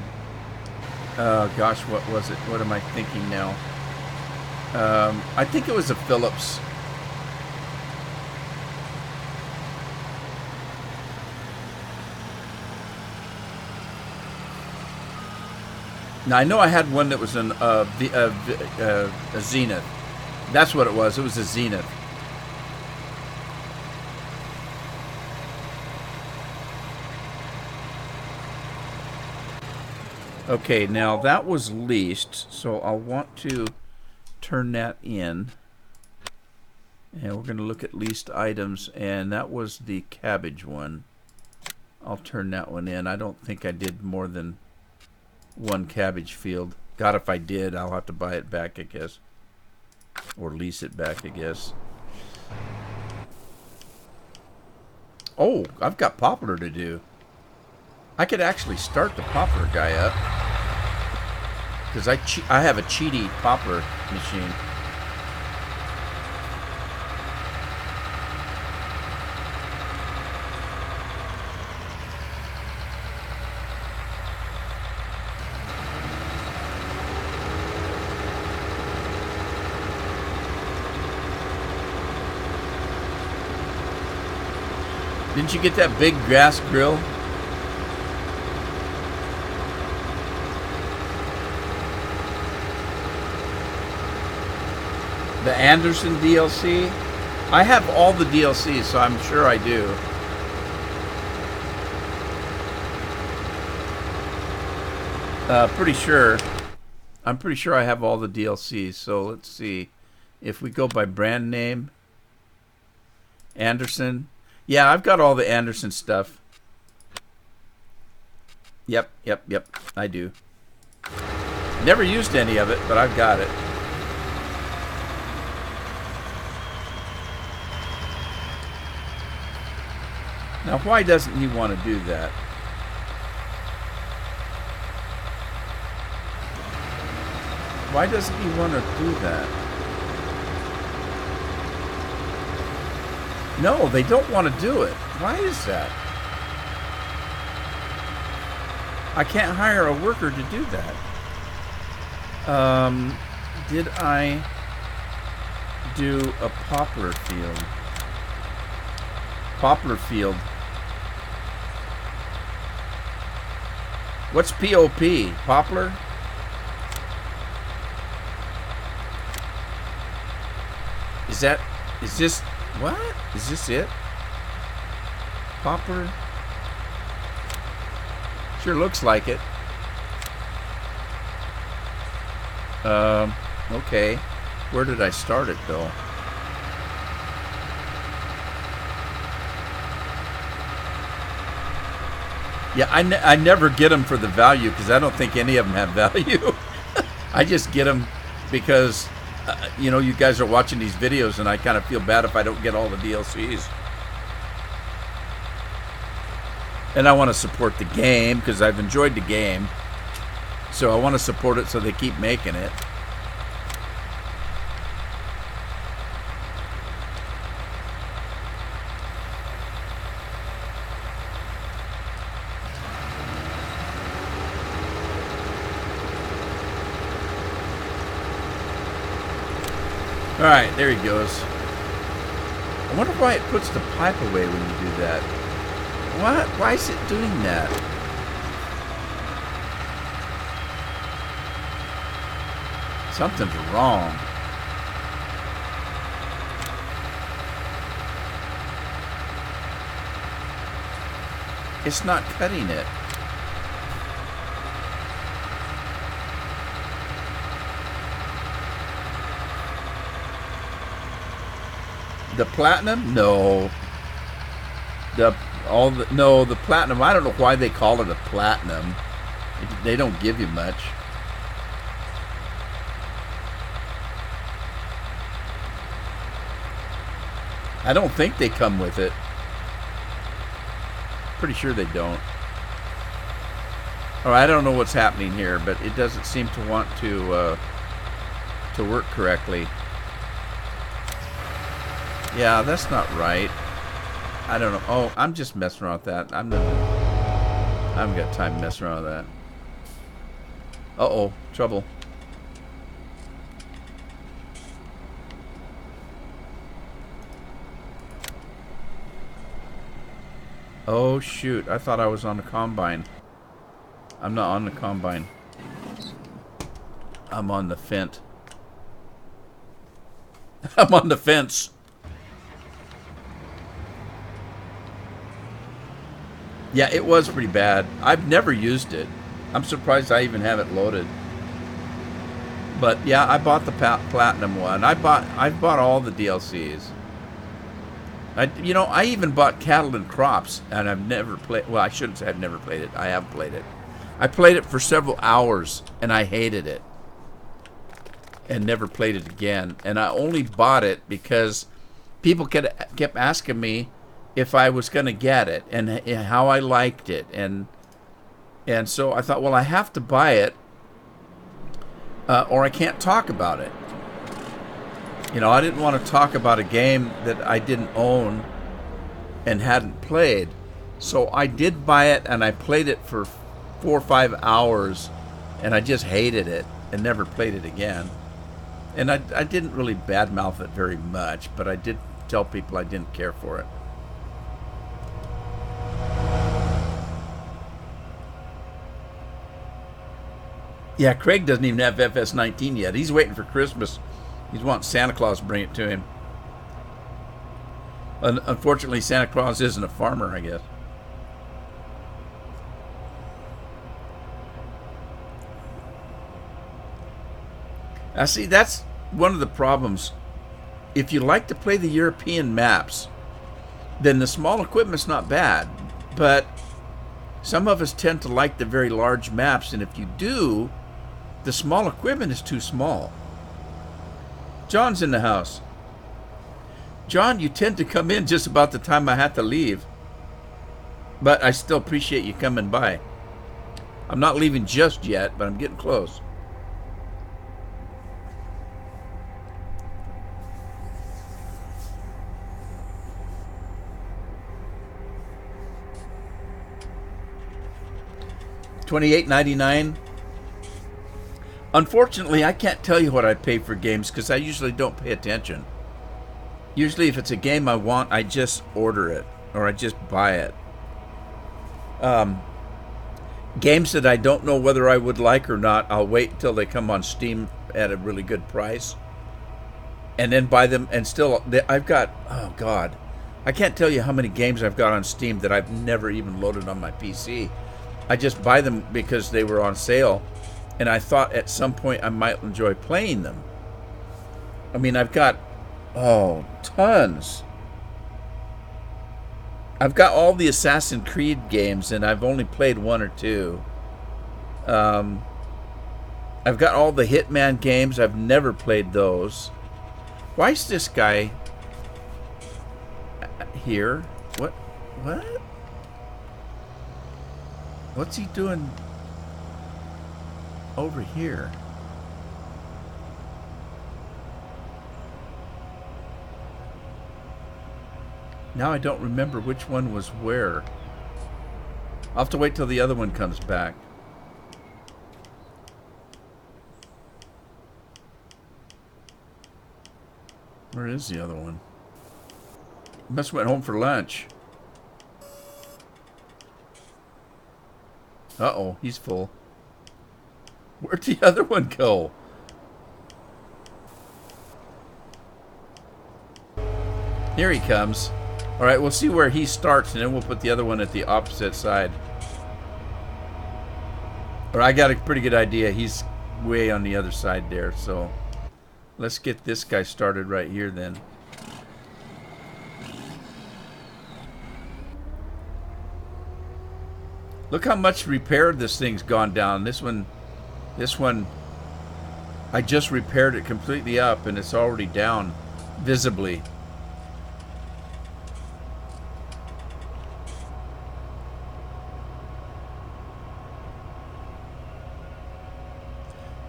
A: what was it? What am I thinking now? I think it was a Philips. Now, I know I had one that was a Zenith. That's what it was. It was a Zenith. Okay, now that was leased, so I'll want to turn that in. And we're going to look at leased items, and that was the cabbage one. I'll turn that one in. I don't think I did more than one cabbage field. God, if I did, I'll have to buy it back, I guess. Or lease it back, I guess. Oh, I've got poplar to do. I could actually start the poplar guy up. Because I have a cheaty poplar machine. Didn't you get that big grass grill? The Anderson DLC? I have all the DLCs, so I'm sure I do. Pretty sure. I'm pretty sure I have all the DLCs, so let's see. If we go by brand name, Anderson. Yeah, I've got all the Anderson stuff. Yep, I do. Never used any of it, but I've got it. Now, why doesn't he want to do that? Why doesn't he want to do that? No, they don't want to do it. Why is that? I can't hire a worker to do that. Did I do a poplar field? Poplar Field. What's POP? Poplar? Is this, what? Is this it? Poplar? Sure looks like it. Okay. Where did I start it, though? Yeah, I never get them for the value because I don't think any of them have value. I just get them because, you know, you guys are watching these videos and I kind of feel bad if I don't get all the DLCs. And I want to support the game because I've enjoyed the game. So I want to support it so they keep making it. Alright, there he goes. I wonder why it puts the pipe away when you do that. What? Why is it doing that? Something's wrong. It's not cutting it. The platinum? No. The platinum. I don't know why they call it a platinum. They don't give you much. I don't think they come with it. Pretty sure they don't. Or I don't know what's happening here, but it doesn't seem to want to work correctly. Yeah, that's not right. I don't know. Oh, I'm just messing around with that. I haven't got time to mess around with that. Uh-oh, trouble. Oh, shoot. I thought I was on the combine. I'm not on the combine. I'm on the fence. I'm on the fence. Yeah, it was pretty bad. I've never used it. I'm surprised I even have it loaded. But yeah, I bought the platinum one. I bought all the DLCs. You know, I even bought Cattle and Crops, and I've never played. Well, I shouldn't say I've never played it. I have played it. I played it for several hours, and I hated it, and never played it again. And I only bought it because people kept asking me if I was going to get it and how I liked it, and so I thought, well, I have to buy it, or I can't talk about it. You know, I didn't want to talk about a game that I didn't own and hadn't played. So I did buy it, and I played it for 4 or 5 hours, and I just hated it and never played it again. And I didn't really badmouth it very much, but I did tell people I didn't care for it. Yeah, Craig doesn't even have FS19 yet. He's waiting for Christmas. He's wanting Santa Claus to bring it to him. Unfortunately, Santa Claus isn't a farmer, I guess. Now, see, that's one of the problems. If you like to play the European maps, then the small equipment's not bad. But some of us tend to like the very large maps, and if you do, the small equipment is too small. John's in the house. John, you tend to come in just about the time I have to leave. But I still appreciate you coming by. I'm not leaving just yet, but I'm getting close. $28.99. Unfortunately, I can't tell you what I pay for games because I usually don't pay attention. Usually if it's a game I want, I just order it. or I just buy it. Games that I don't know whether I would like or not, I'll wait until they come on Steam at a really good price, and then buy them. And still, I've got, oh God, I can't tell you how many games I've got on Steam that I've never even loaded on my PC. I just buy them because they were on sale, and I thought at some point I might enjoy playing them. I mean, I've got, oh, tons. I've got all the Assassin's Creed games, and I've only played one or two. I've got all the Hitman games. I've never played those. Why is this guy here? What? What? What's he doing over here? Now I don't remember which one was where. I'll have to wait till the other one comes back. Where is the other one? Must have went home for lunch. Uh-oh, he's full. Where'd the other one go? Here he comes. All right, we'll see where he starts, and then we'll put the other one at the opposite side. Or I got a pretty good idea. He's way on the other side there, so let's get this guy started right here then. Look how much repair this thing's gone down. This one, I just repaired it completely up, and it's already down visibly.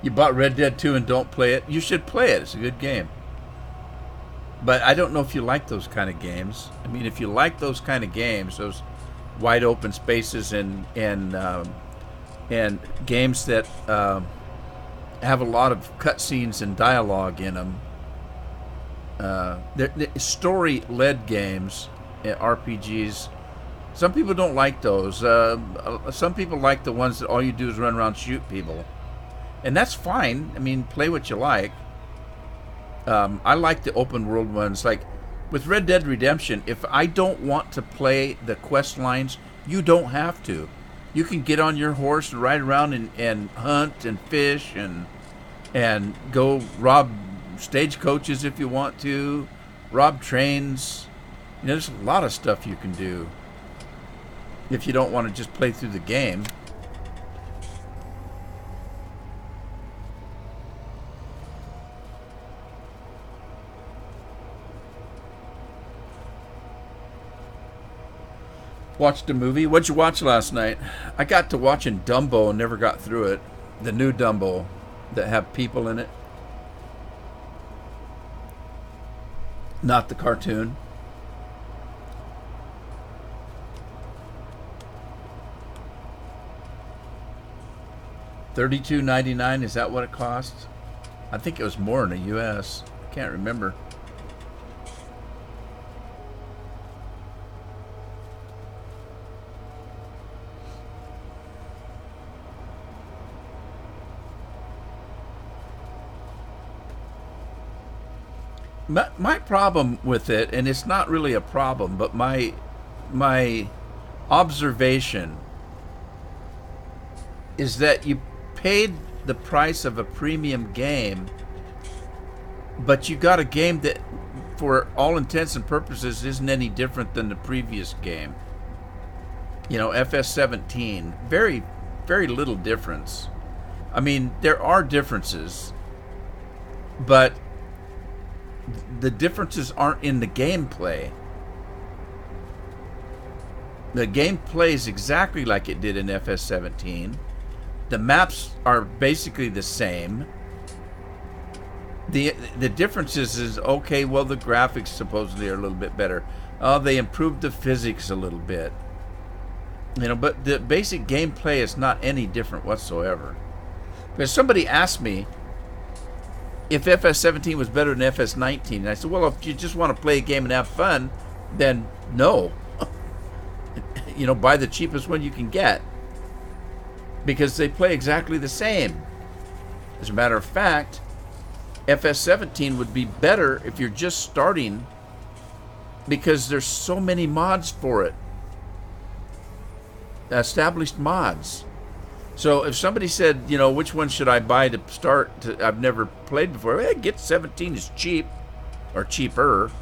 A: You bought Red Dead 2 and don't play it? You should play it. It's a good game. But I don't know if you like those kind of games. I mean, if you like those kind of games, those wide open spaces and games that have a lot of cutscenes and dialogue in them, they're story-led games, RPGs. Some people don't like those. Some people like the ones that all you do is run around and shoot people. And that's fine. I mean, play what you like. I like the open world ones. Like with Red Dead Redemption, if I don't want to play the quest lines, you don't have to. You can get on your horse and ride around and hunt and fish and go rob stagecoaches if you want to, rob trains. You know, there's a lot of stuff you can do if you don't want to just play through the game. Watched a movie. What'd you watch last night? I got to watching Dumbo and never got through it. The new Dumbo that have people in it. Not the cartoon. $32.99, is that what it costs? I think it was more in the US. I can't remember. My problem with it, and it's not really a problem, but my observation is that you paid the price of a premium game, but you got a game that, for all intents and purposes, isn't any different than the previous game. You know, FS17, very, very little difference. I mean, there are differences, but the differences aren't in the gameplay. The game plays exactly like it did in FS17. The maps are basically the same. The difference is okay, well, the graphics supposedly are a little bit better. Oh, they improved the physics a little bit. You know, but the basic gameplay is not any different whatsoever. Because somebody asked me if FS17 was better than FS19. And I said, well, if you just want to play a game and have fun, then no. buy the cheapest one you can get, because they play exactly the same. As a matter of fact, FS17 would be better if you're just starting, because there's so many mods for it, established mods. So if somebody said, which one should I buy to start? I've never played before. Get 17 is cheap, or cheaper.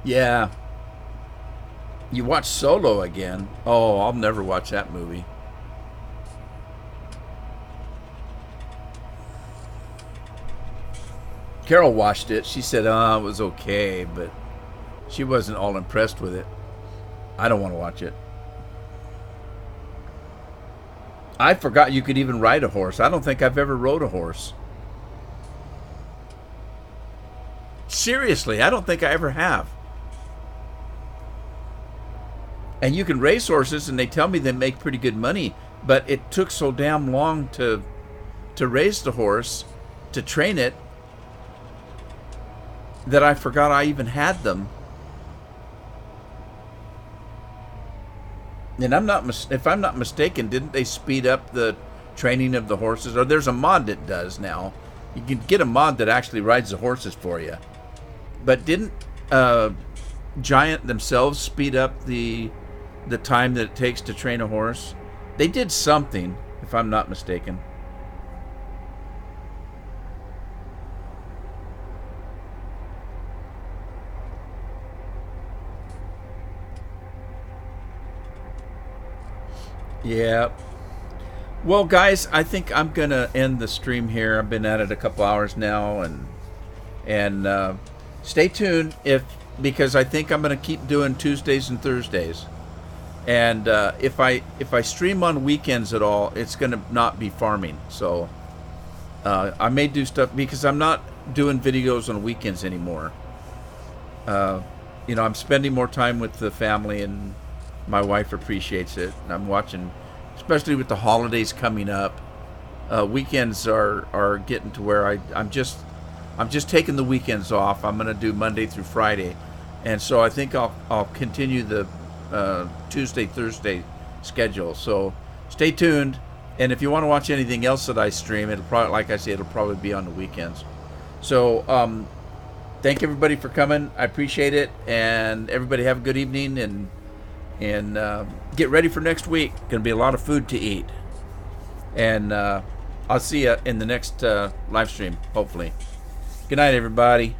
A: Yeah. You watch Solo again? Oh, I'll never watch that movie. Carol watched it. She said, it was okay, but she wasn't all impressed with it. I don't want to watch it. I forgot you could even ride a horse. I don't think I've ever rode a horse. Seriously, I don't think I ever have. And you can race horses, and they tell me they make pretty good money, but it took so damn long to raise the horse, to train it, that I forgot I even had them. And if I'm not mistaken, didn't they speed up the training of the horses? Or there's a mod that does now. You can get a mod that actually rides the horses for you. But didn't Giant themselves speed up the time that it takes to train a horse? They did something, if I'm not mistaken. Yeah. Well, guys, I think I'm gonna end the stream here. I've been at it a couple hours now, and stay tuned because I think I'm gonna keep doing Tuesdays and Thursdays. And if I stream on weekends at all, it's gonna not be farming. So I may do stuff, because I'm not doing videos on weekends anymore. I'm spending more time with the family, and my wife appreciates it. And I'm watching, especially with the holidays coming up. Weekends are getting to where I'm just taking the weekends off. I'm gonna do Monday through Friday, and so I think I'll continue the Tuesday, Thursday schedule. So stay tuned, and if you want to watch anything else that I stream, it'll probably, like I say, it'll probably be on the weekends. So thank everybody for coming. I appreciate it, and everybody have a good evening, and get ready for next week. Gonna be a lot of food to eat, and I'll see you in the next live stream, hopefully. Good night, everybody.